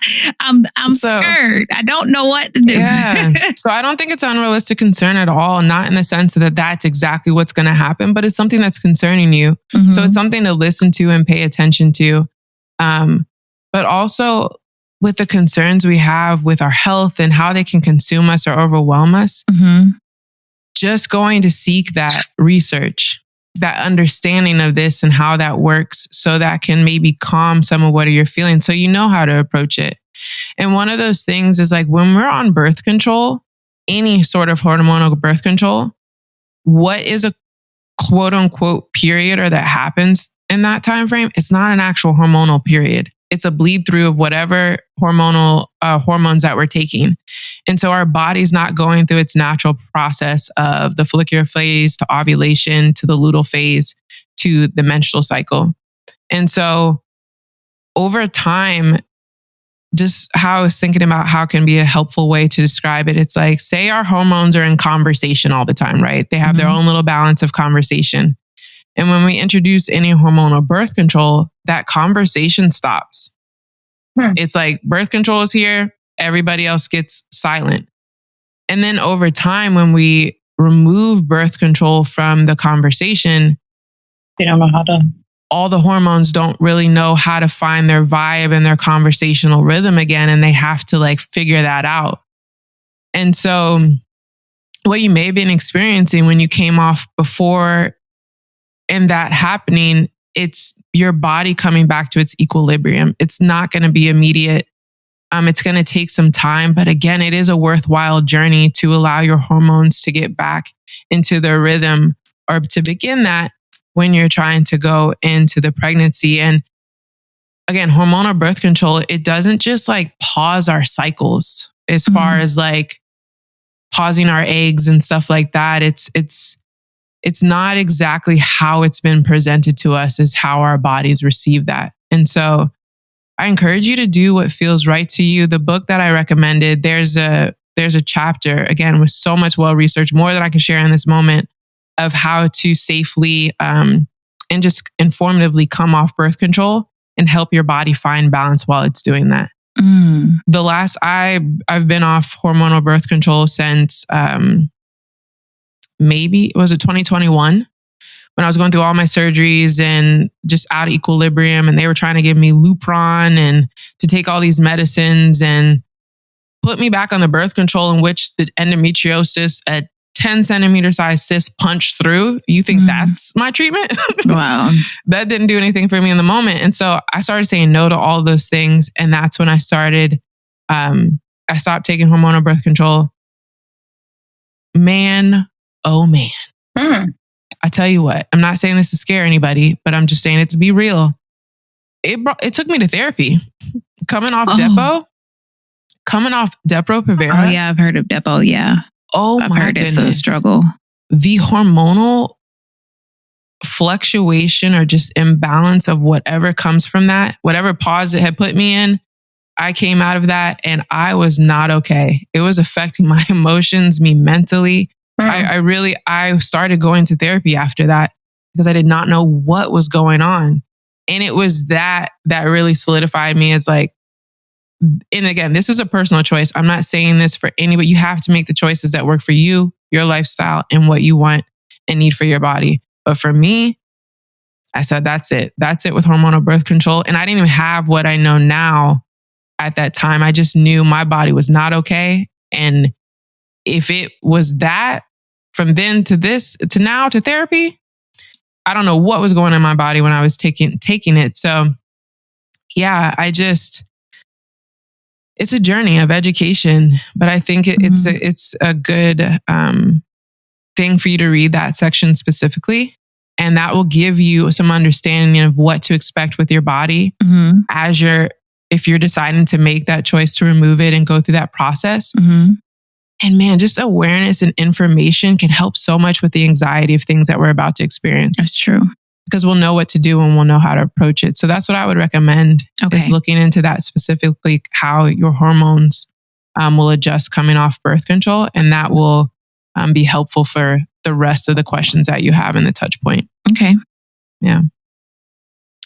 I'm scared. I don't know what to do. Yeah. So I don't think it's an unrealistic concern at all. Not in the sense that that's exactly what's going to happen, but it's something that's concerning you. So it's something to listen to and pay attention to. But also with the concerns we have with our health and how they can consume us or overwhelm us, just going to seek that research, that understanding of this and how that works, so that can maybe calm some of what you're feeling, so you know how to approach it. And one of those things is like when we're on birth control, any sort of hormonal birth control, what is a quote unquote period or that happens in that time frame? It's not an actual hormonal period. It's a bleed through of whatever hormonal hormones that we're taking. And so our body's not going through its natural process of the follicular phase to ovulation to the luteal phase to the menstrual cycle. And so over time, just how I was thinking about how can be a helpful way to describe it. It's like, say our hormones are in conversation all the time, right? They have their own little balance of conversation. And when we introduce any hormonal birth control, that conversation stops. It's like birth control is here, everybody else gets silent. And then over time, when we remove birth control from the conversation, they don't know how to. All the hormones don't really know how to find their vibe and their conversational rhythm again. And they have to like figure that out. And so what you may have been experiencing when you came off before and that happening, it's your body coming back to its equilibrium. It's not going to be immediate. It's going to take some time. But again, it is a worthwhile journey to allow your hormones to get back into their rhythm, or to begin that when you're trying to go into the pregnancy. And again, hormonal birth control, it doesn't just like pause our cycles as far as like pausing our eggs and stuff like that. It's not exactly how it's been presented to us, is how our bodies receive that. And so I encourage you to do what feels right to you. The book that I recommended, there's a chapter, again, with so much well-researched, more than I can share in this moment, of how to safely and just informatively come off birth control and help your body find balance while it's doing that. The last I've been off hormonal birth control since maybe, was it 2021? When I was going through all my surgeries and just out of equilibrium, and they were trying to give me Lupron and to take all these medicines and put me back on the birth control, in which the endometriosis, a 10 centimeter size cyst, punched through. You think that's my treatment? Wow. That didn't do anything for me in the moment. And so I started saying no to all those things. And that's when I started, I stopped taking hormonal birth control. Man, oh man. I tell you what, I'm not saying this to scare anybody, but I'm just saying it to be real. It took me to therapy. Coming off Depo-Provera. Oh yeah, I've heard of Depo. Yeah. Oh I've my heard goodness. It's a struggle. The hormonal fluctuation or just imbalance of whatever comes from that, whatever pause it had put me in, I came out of that and I was not okay. It was affecting my emotions, me mentally. I started going to therapy after that because I did not know what was going on. And it was that really solidified me as like, and again, this is a personal choice. I'm not saying this for anybody. You have to make the choices that work for you, your lifestyle, and what you want and need for your body. But for me, I said, that's it. That's it with hormonal birth control. And I didn't even have what I know now at that time. I just knew my body was not okay. And if it was that, from then to this, to now, to therapy, I don't know what was going on in my body when I was taking it. So yeah, it's a journey of education, but I think it's a good thing for you to read that section specifically. And that will give you some understanding of what to expect with your body as if you're deciding to make that choice to remove it and go through that process. And man, just awareness and information can help so much with the anxiety of things that we're about to experience. That's true. Because we'll know what to do and we'll know how to approach it. So that's what I would recommend is looking into that specifically, how your hormones will adjust coming off birth control. And that will be helpful for the rest of the questions that you have in the touch point. Okay. Yeah.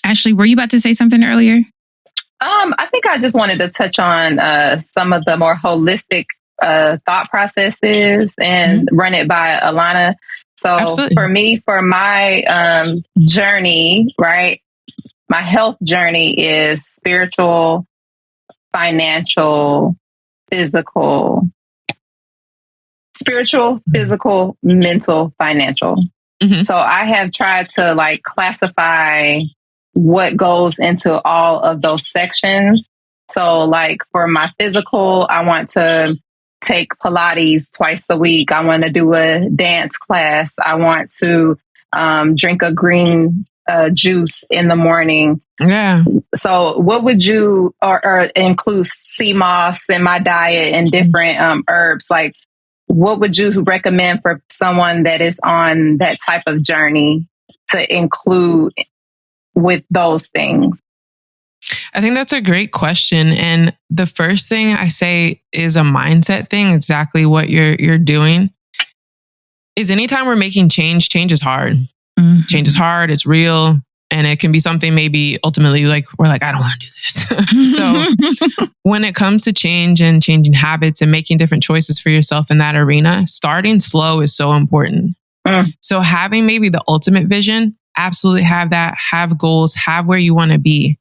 Ashley, were you about to say something earlier? I think I just wanted to touch on some of the more holistic thought processes and run it by Alana. So Absolutely. For me, for my journey, right, my health journey is spiritual, financial, physical, mental, financial. So I have tried to like classify what goes into all of those sections. So like for my physical, I want to take Pilates twice a week. I want to do a dance class. I want to drink a green juice in the morning. Yeah. So what would you, or include sea moss in my diet and different herbs? Like, what would you recommend for someone that is on that type of journey to include with those things? I think that's a great question. And the first thing I say is a mindset thing, exactly what you're doing. Is anytime we're making change is hard. Change is hard, it's real. And it can be something maybe ultimately like, we're like, I don't want to do this. So when it comes to change and changing habits and making different choices for yourself in that arena, starting slow is so important. So having maybe the ultimate vision, absolutely have that, have goals, have where you want to be.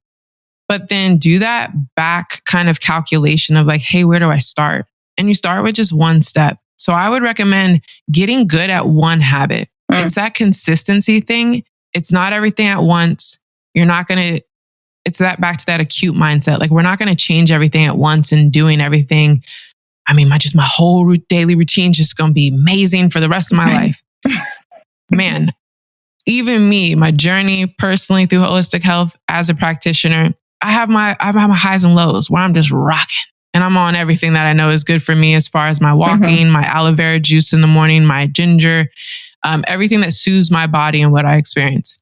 But then do that back kind of calculation of like, hey, where do I start? And you start with just one step. So I would recommend getting good at one habit. It's that consistency thing. It's not everything at once. You're not going to, it's that back to that acute mindset. Like we're not going to change everything at once and doing everything. I mean, my whole daily routine is just going to be amazing for the rest of my life. Man, even me, my journey personally through holistic health as a practitioner, I have my highs and lows where I'm just rocking and I'm on everything that I know is good for me as far as my walking, my aloe vera juice in the morning, my ginger, everything that soothes my body and what I experience.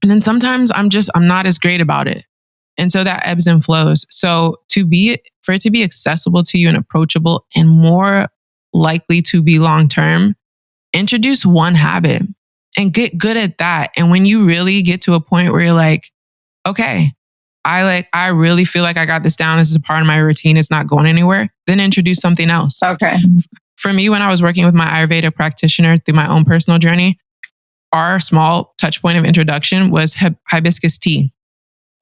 And then sometimes I'm not as great about it. And so that ebbs and flows. So for it to be accessible to you and approachable and more likely to be long-term, introduce one habit and get good at that. And when you really get to a point where you're like, okay, I really feel like I got this down. This is a part of my routine. It's not going anywhere. Then introduce something else. Okay. For me, when I was working with my Ayurveda practitioner through my own personal journey, our small touch point of introduction was hibiscus tea.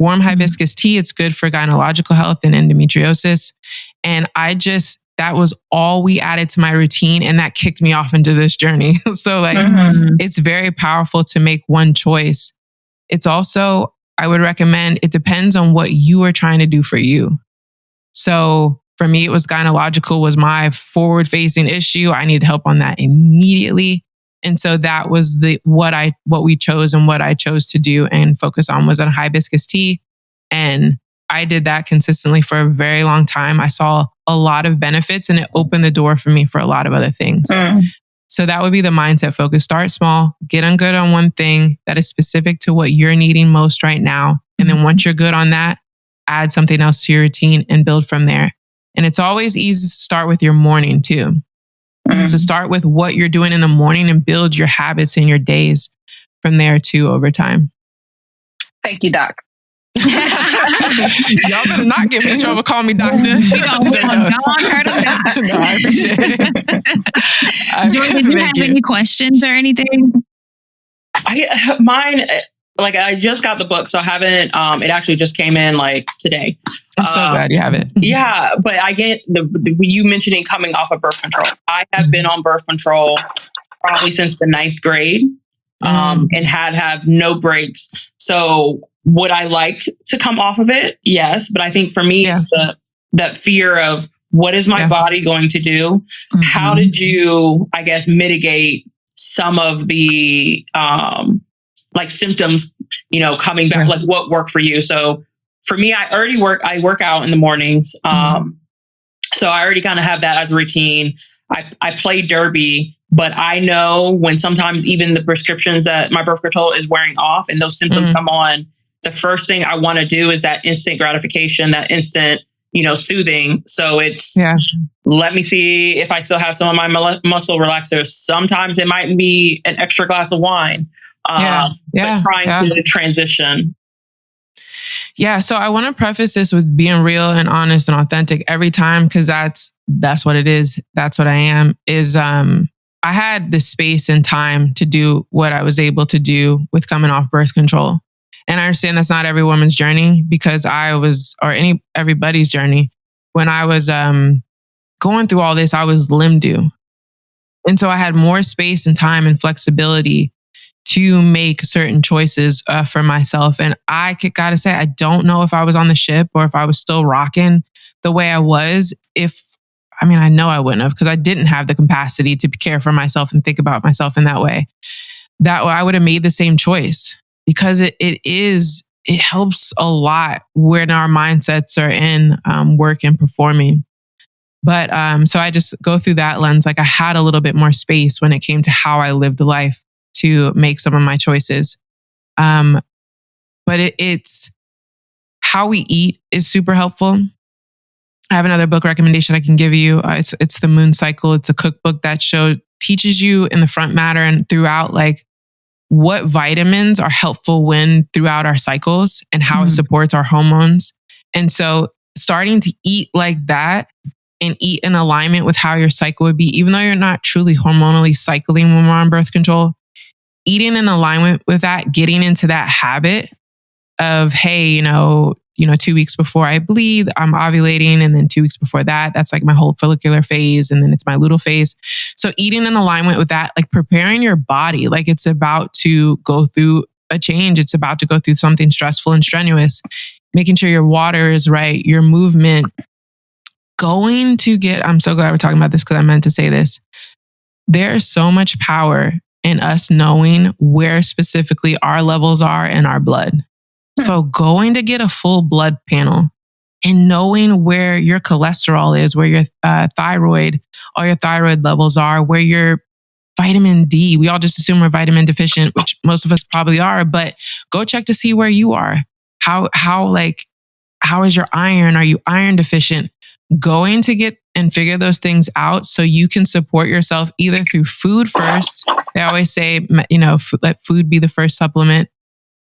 Warm hibiscus tea. It's good for gynecological health and endometriosis. And that was all we added to my routine. And that kicked me off into this journey. So it's very powerful to make one choice. It's also, I would recommend, it depends on what you are trying to do for you. So for me, it was gynecological was my forward facing issue. I needed help on that immediately. And so that was what we chose and what I chose to do and focus on was on hibiscus tea. And I did that consistently for a very long time. I saw a lot of benefits and it opened the door for me for a lot of other things. So that would be the mindset focus. Start small, get on good on one thing that is specific to what you're needing most right now. And then once you're good on that, add something else to your routine and build from there. And it's always easy to start with your morning too. So start with what you're doing in the morning and build your habits in your days from there too over time. Thank you, Doc. Y'all better not get me in trouble. Call me doctor. We don't hurt them. No, I appreciate it. Joy, did you have any questions or anything? Mine, like I just got the book, so I haven't. It actually just came in like today. I'm so glad you have it. Yeah, but I get you mentioning coming off of birth control. I have been on birth control probably since the 9th grade, and have no breaks. So would I like to come off of it? Yes, but I think for me, it's that fear of what is my body going to do? Mm-hmm. How did you, I guess, mitigate some of the like symptoms, you know, coming back? Like what worked for you? So for me, I work out in the mornings. So I already kind of have that as a routine. I play derby, but I know when sometimes even the prescriptions that my birth control is wearing off and those symptoms come on, the first thing I want to do is that instant gratification, that instant, you know, soothing. So it's, let me see if I still have some of my muscle relaxers. Sometimes it might be an extra glass of wine, but trying to transition. Yeah. So I want to preface this with being real and honest and authentic every time, because that's what it is. That's what I am. I had the space and time to do what I was able to do with coming off birth control. And I understand that's not every woman's journey, because everybody's journey. When I was going through all this, I was limb due. And so I had more space and time and flexibility to make certain choices for myself. And I gotta say, I don't know if I was on the ship or if I was still rocking the way I was. I know I wouldn't have, because I didn't have the capacity to care for myself and think about myself in that way. That I would have made the same choice, because it helps a lot when our mindsets are in work and performing. But so I just go through that lens. Like I had a little bit more space when it came to how I lived life to make some of my choices. But it's how we eat is super helpful. I have another book recommendation I can give you. It's The Moon Cycle. It's a cookbook that teaches you in the front matter and throughout, like what vitamins are helpful throughout our cycles and how it supports our hormones. And so starting to eat like that and eat in alignment with how your cycle would be, even though you're not truly hormonally cycling when we're on birth control, eating in alignment with that, getting into that habit of, hey, you know, 2 weeks before I bleed, I'm ovulating. And then 2 weeks before that, that's like my whole follicular phase. And then it's my luteal phase. So eating in alignment with that, like preparing your body, like it's about to go through a change. It's about to go through something stressful and strenuous, making sure your water is right, your movement, I'm so glad we're talking about this, because I meant to say this. There's so much power in us knowing where specifically our levels are in our blood. So going to get a full blood panel and knowing where your cholesterol is, where your thyroid, all your thyroid levels are, where your vitamin D, we all just assume we're vitamin deficient, which most of us probably are, but go check to see where you are. How is your iron? Are you iron deficient? Going to get and figure those things out so you can support yourself either through food first. They always say, let food be the first supplement.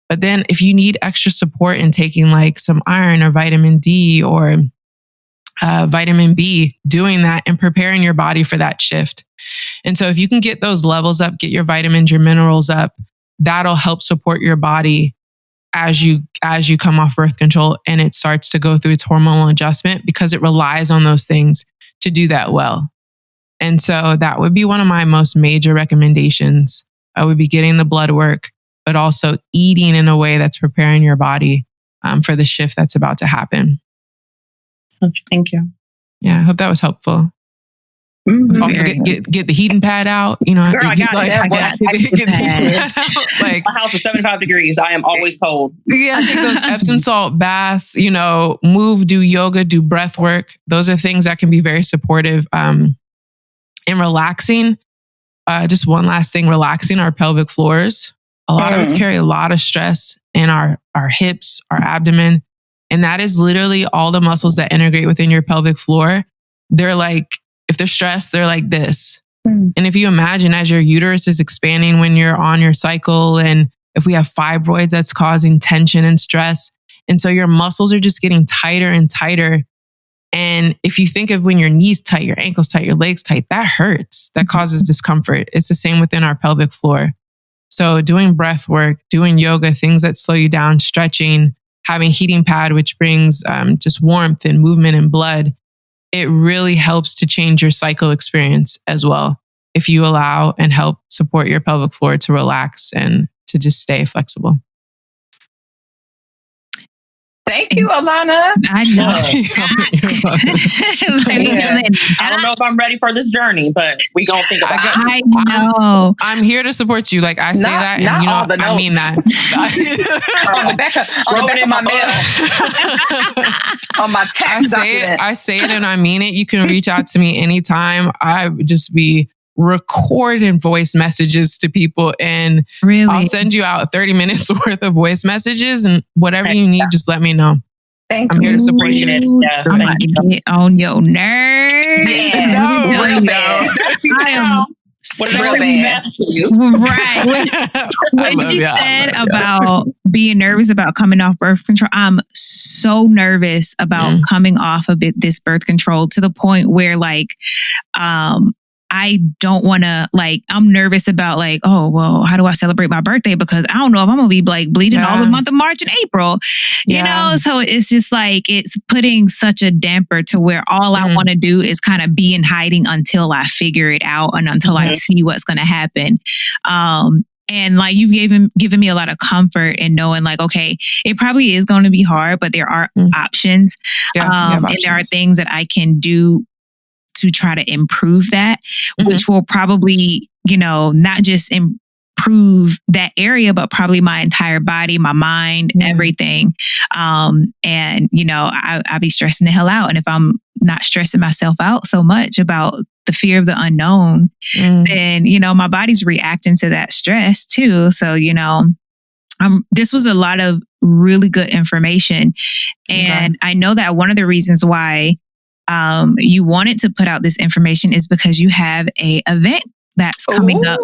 But then if you need extra support in taking like some iron or vitamin D or vitamin B, doing that and preparing your body for that shift. And so if you can get those levels up, get your vitamins, your minerals up, that'll help support your body as you come off birth control and it starts to go through its hormonal adjustment, because it relies on those things to do that well. And so that would be one of my most major recommendations. I would be getting the blood work, but also eating in a way that's preparing your body for the shift that's about to happen. Thank you. Yeah, I hope that was helpful. Mm-hmm. Also, get the heating pad out. Girl, I got it. Get the heating pad out. Like, my house is 75 degrees. I am always cold. Yeah, take those Epsom salt baths. Move, do yoga, do breath work. Those are things that can be very supportive in relaxing. Just one last thing: relaxing our pelvic floors. A lot of us carry a lot of stress in our hips, our abdomen, and that is literally all the muscles that integrate within your pelvic floor. They're like, if they're stressed, they're like this. And if you imagine as your uterus is expanding when you're on your cycle, and if we have fibroids, that's causing tension and stress. And so your muscles are just getting tighter and tighter. And if you think of when your knees tight, your ankles tight, your legs tight, that hurts. That causes discomfort. It's the same within our pelvic floor. So doing breath work, doing yoga, things that slow you down, stretching, having heating pad, which brings just warmth and movement and blood. It really helps to change your cycle experience as well, if you allow and help support your pelvic floor to relax and to just stay flexible. Thank you, Alana. I know. I don't know if I'm ready for this journey, but we gonna think about it. I know. I'm here to support you. Like I say that, and you know, I mean that. On the back of my mail, on my tax document. I say it, and I mean it. You can reach out to me anytime. I would just be recording voice messages to people, and really, I'll send you out 30 minutes worth of voice messages, and whatever you need, just let me know. I'm here to support you. Yeah, I'm about to get on your nerves. Yeah, real bad. I am real bad. Right. What you said about being nervous about coming off birth control, I'm so nervous about coming off of this birth control to the point where like, I don't want to, like, I'm nervous about like, oh, well, how do I celebrate my birthday? Because I don't know if I'm going to be like bleeding all the month of March and April, you know? So it's just like, it's putting such a damper to where all I want to do is kind of be in hiding until I figure it out and until I see what's going to happen. And like you've given me a lot of comfort in knowing like, okay, it probably is going to be hard, but there are options. And there are things that I can do to try to improve that, which will probably, you know, not just improve that area, but probably my entire body, my mind, everything. And, you know, I be stressing the hell out. And if I'm not stressing myself out so much about the fear of the unknown, then, you know, my body's reacting to that stress too. So, you know, this was a lot of really good information. And I know that one of the reasons why you wanted to put out this information is because you have a event that's coming up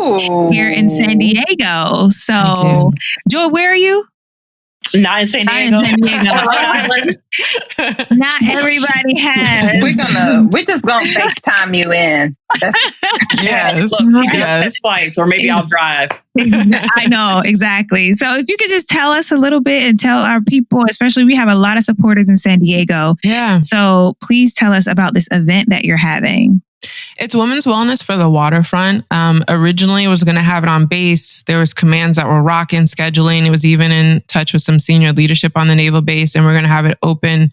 here in San Diego. So, Joy, where are you? Not in San Diego. Not everybody has. We're just gonna FaceTime you in. Yes. Look, she does test flights, or maybe I'll drive. I know, exactly. So if you could just tell us a little bit and tell our people, especially we have a lot of supporters in San Diego. Yeah. So please tell us about this event that you're having. It's Women's Wellness for the Waterfront. Originally, it was going to have it on base. There was commands that were rocking scheduling. It was even in touch with some senior leadership on the naval base, and we're going to have it open,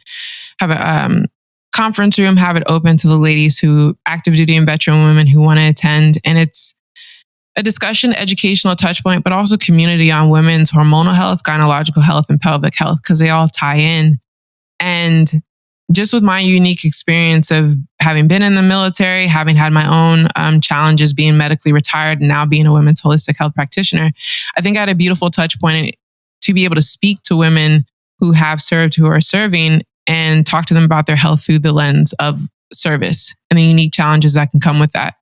have a conference room, have it open to the ladies who active duty and veteran women who want to attend. And it's a discussion, educational touch point, but also community on women's hormonal health, gynecological health, and pelvic health, because they all tie in. And just with my unique experience of having been in the military, having had my own challenges being medically retired, and now being a women's holistic health practitioner, I think I had a beautiful touch point to be able to speak to women who have served, who are serving, and talk to them about their health through the lens of service and the unique challenges that can come with that.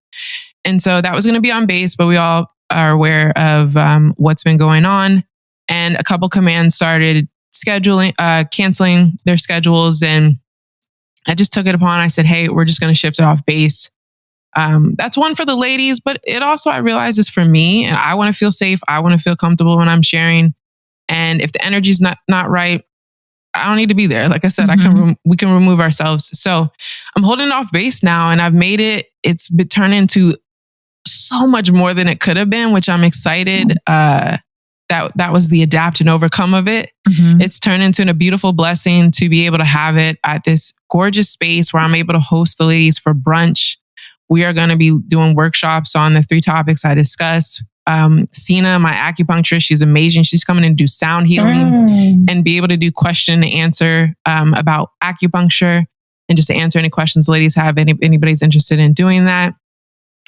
And so that was going to be on base, but we all are aware of what's been going on. And a couple commands started canceling their schedules, and I just took it upon. I said, hey, we're just going to shift it off base. That's one for the ladies, but it also, I realize, is for me, and I want to feel safe. I want to feel comfortable when I'm sharing. And if the energy's not right, I don't need to be there. Like I said, we can remove ourselves. So I'm holding off base now, and I've made it. It's been turned into so much more than it could have been, which I'm excited. That was the adapt and overcome of it. It's turned into a beautiful blessing to be able to have it at this gorgeous space where I'm able to host the ladies for brunch. We are going to be doing workshops on the 3 topics I discussed. Sina, my acupuncturist, she's amazing. She's coming in to do sound healing and be able to do question and answer about acupuncture, and just to answer any questions ladies have. Anybody's interested in doing that.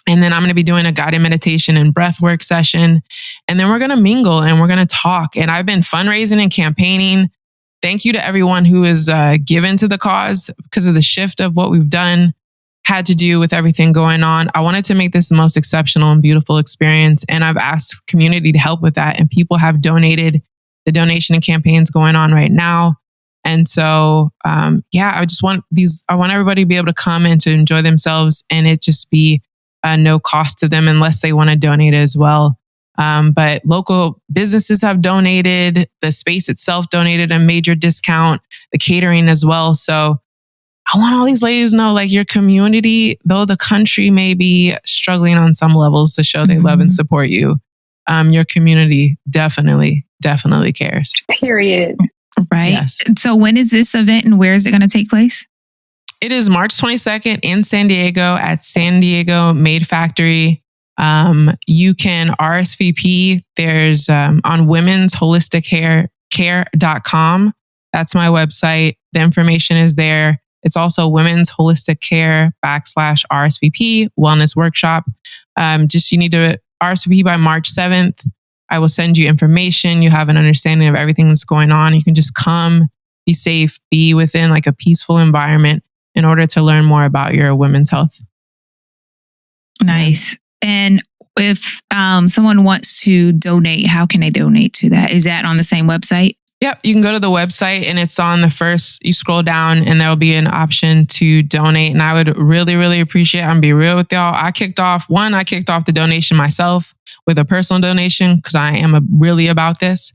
And then I'm going to be doing a guided meditation and breathwork session. And then we're going to mingle and we're going to talk. And I've been fundraising and campaigning. Thank you to everyone who is given to the cause, because of the shift of what we've done had to do with everything going on. I wanted to make this the most exceptional and beautiful experience. And I've asked community to help with that. And people have donated. The donation and campaigns going on right now. And so, I want everybody to be able to come and to enjoy themselves, and it just be no cost to them unless they want to donate as well. But local businesses have donated. The space itself donated a major discount, the catering as well. So I want all these ladies to know, like, your community, though the country may be struggling on some levels to show they love and support you, your community definitely cares. Period. Right. Yes. So when is this event and where is it going to take place? It is March 22nd in San Diego at San Diego Maid Factory. You can RSVP. There's on women's holistic care.com. That's my website. The information is there. It's also women's holistic care /RSVP wellness workshop. Just you need to RSVP by March 7th. I will send you information. You have an understanding of everything that's going on. You can just come, be safe, be within like a peaceful environment in order to learn more about your women's health. Nice. And if someone wants to donate, how can they donate to that? Is that on the same website? Yep. You can go to the website and it's on the first, you scroll down and there'll be an option to donate. And I would really, really appreciate it. I'm gonna be real with y'all. I kicked off the donation myself with a personal donation because I am really about this.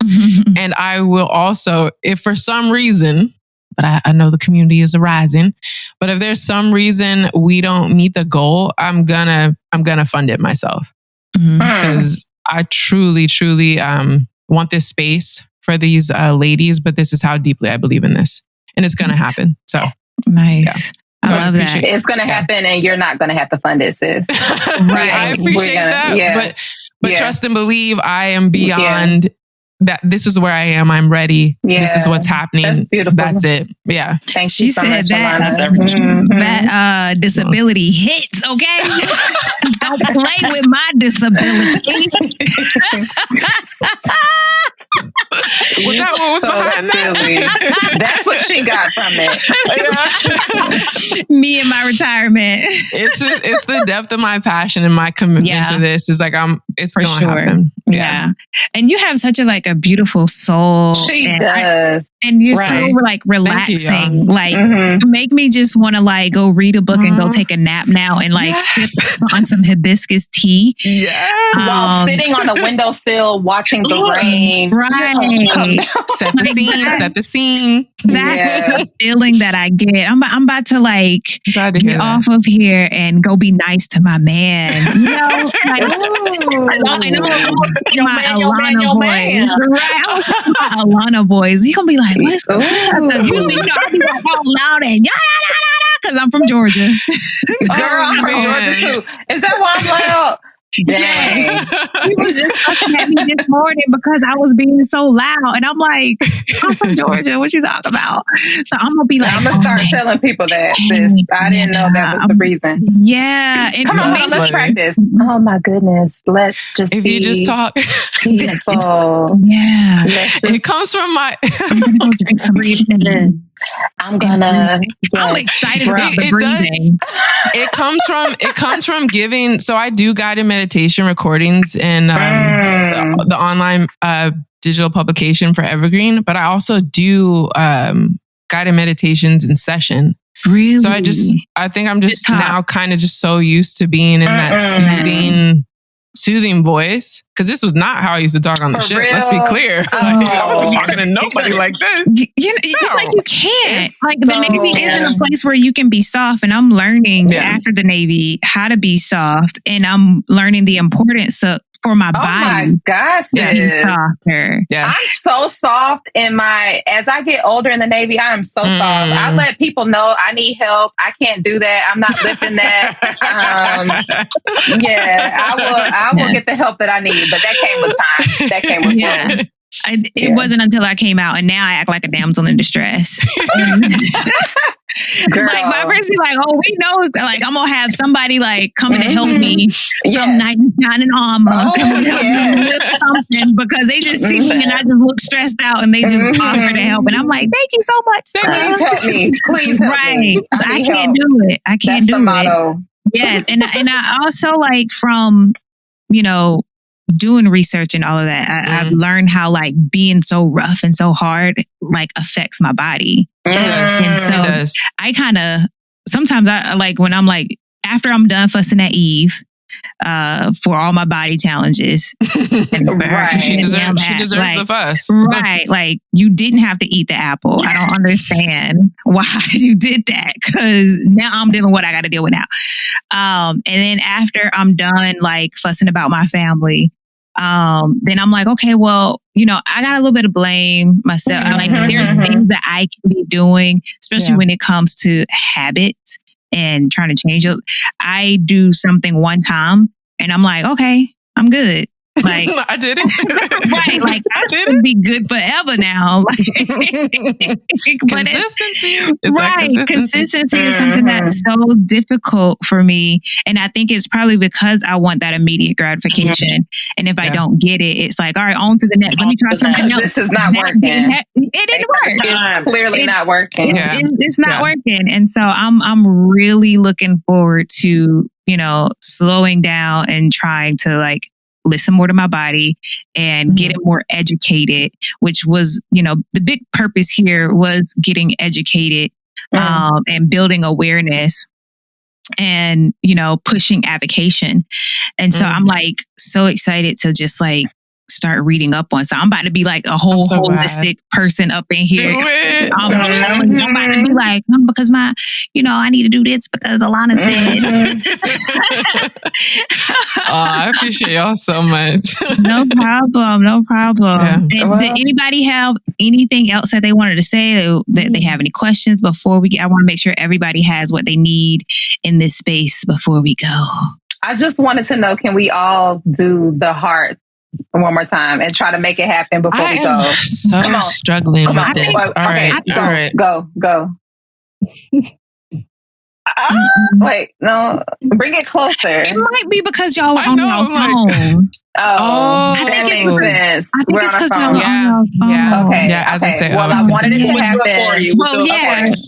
And I will also, if for some reason, but I know the community is arising, but if there's some reason we don't meet the goal, I'm gonna fund it myself. Because I truly, truly want this space for these ladies, but this is how deeply I believe in this. And it's going to happen. So nice. Yeah. So I love that. It's going to happen and you're not going to have to fund it, sis. Right. I appreciate that. But trust and believe I am beyond that. This is where I am. I'm ready. This is what's happening. That's beautiful. That's it. Yeah. Thank you so much, that, Alana. That's everything. That disability hits, okay? Don't play with my disability. Was that what was So behind silly. that? That's what she got from it. Me and my retirement. It's the depth of my passion and my commitment to this. It's like it's going to happen. Yeah. And you have such a beautiful soul. She and does. And you're so relaxing. You, you make me just want to go read a book and go take a nap now and sip on some hibiscus tea. Yeah. While sitting on a windowsill watching the rain. Right. Set the scene. That's the feeling that I get. I'm about to get off of here and go be nice to my man. You know? Alana voice. Right. I was talking about Alana voice. He gonna be like, what's because usually I'll be all loud and because I'm from Georgia. Girl, I'm from Georgia too. Is that why I'm loud? Dang. He was just looking at me this morning because I was being so loud. And I'm like, I'm from Georgia. What you talking about? So I'm going to be like, I'm going to start telling people that, sis. I didn't know that was the reason. Yeah. Come on, let's practice. Oh my goodness. Let's just if you just talk peaceful. Yeah. It comes from my I'm going to go drink some breathing. I'm excited about the breathing. It comes from giving. So I do guided meditation recordings and the online digital publication for Evergreen, but I also do guided meditations in session. Really? So I think I'm just now kind of just so used to being in that soothing voice, because this was not how I used to talk on the ship. Let's be clear. I wasn't talking to nobody like this. It's like you can't. The Navy isn't a place where you can be soft, and I'm learning after the Navy how to be soft, and I'm learning the importance for my body. Oh my God, sis. Softer. Yeah. I'm so soft as I get older in the Navy, I am so soft. I let people know I need help. I can't do that. I'm not lifting that. I will get the help that I need, but that came with time. That came with time. It wasn't until I came out, and now I act like a damsel in distress. Girl. My friends be like, "Oh, we know, I'm gonna have somebody coming to help me, some knight in shining armor coming to help me with something," because they just see me and I just look stressed out, and they just offer to help, and I'm like, "Thank you so much, please help me, please help me." I can't do it. I can't do it. Yes, and I also from doing research and all of that, I've learned how being so rough and so hard affects my body. And so I kind of sometimes I when I'm after I'm done fussing at Eve for all my body challenges, and she deserves the fuss. Right, you didn't have to eat the apple. I don't understand why you did that, because now I'm dealing with what I got to deal with now. And then after I'm done fussing about my family, then I'm like, okay, well, you know, I got a little bit of blame myself. I'm like, there's things that I can be doing, especially when it comes to habits and trying to change it. I do something one time and I'm like, okay, I'm good. Like I did it. Right. Like I should be good forever now. Consistency. Consistency is something that's so difficult for me. And I think it's probably because I want that immediate gratification. And if I don't get it, it's like, all right, on to the next. Let me try something else. This is not working. It didn't work. It's clearly not working. It's not working. And so I'm really looking forward to, you know, slowing down and trying to like listen more to my body and get it more educated, which was, you know, the big purpose here was getting educated and building awareness and, you know, pushing advocation. And so I'm like so excited to just like start reading up on. So I'm about to be like a whole holistic person up in here. I'm about to be like, because I need to do this because Alana said. I appreciate y'all so much. No problem. Yeah. Did anybody have anything else that they wanted to say? That they have any questions before we get? I want to make sure everybody has what they need in this space before we go. I just wanted to know, can we all do the heart one more time and try to make it happen before we go? So struggling with this. All right. Go. Wait, no, bring it closer. It might be because y'all are on your phone. I think it's because y'all are on your phone. Yeah. Okay. Yeah, as I say, well, I wanted it to happen.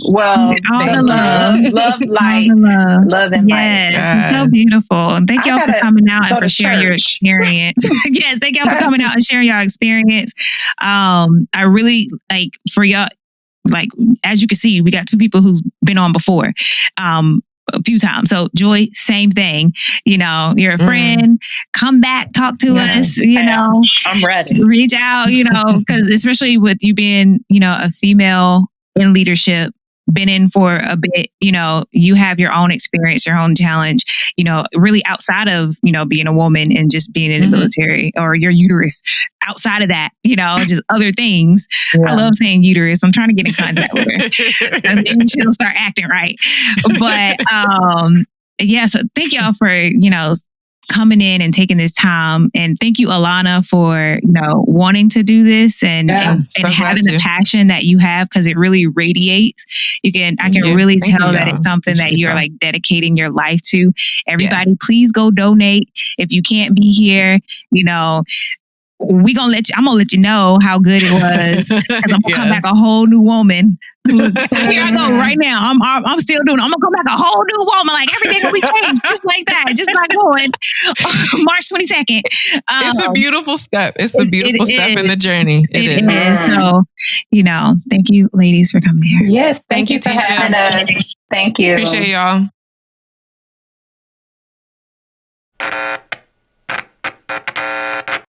Well, all the love, light, love and light. Yes, it's so beautiful. And thank y'all for coming out and for sharing your experience. Yes, thank y'all for coming out and sharing your experience. I really like for y'all. Like, as you can see, we got two people who's been on before a few times. So Joy, same thing. You know, you're a friend. Come back, talk to us. You know, I'm ready. Reach out, you know, because especially with you being, you know, a female in leadership, been in for a bit, you know, you have your own experience, your own challenge, you know, really outside of, you know, being a woman and just being in the military or your uterus. Outside of that, you know, just other things. I love saying uterus. I'm trying to get in contact with her. And then she'll start acting right. But so thank y'all for, you know, coming in and taking this time. And thank you, Alana, for, you know, wanting to do this and having the passion that you have, because it really radiates. I can really tell that it's something that you're like dedicating your life to. Everybody, please go donate. If you can't be here, you know, I'm gonna let you know how good it was. Cause I'm gonna come back a whole new woman. Here I go right now. I'm still doing it. I'm gonna come back a whole new woman. Like everything will be changed just like that. Just like going March 22nd. It's a beautiful step. It's the beautiful step in the journey. It is. So, you know, thank you ladies for coming here. Yes. Thank you for having us. Thank you. Appreciate y'all.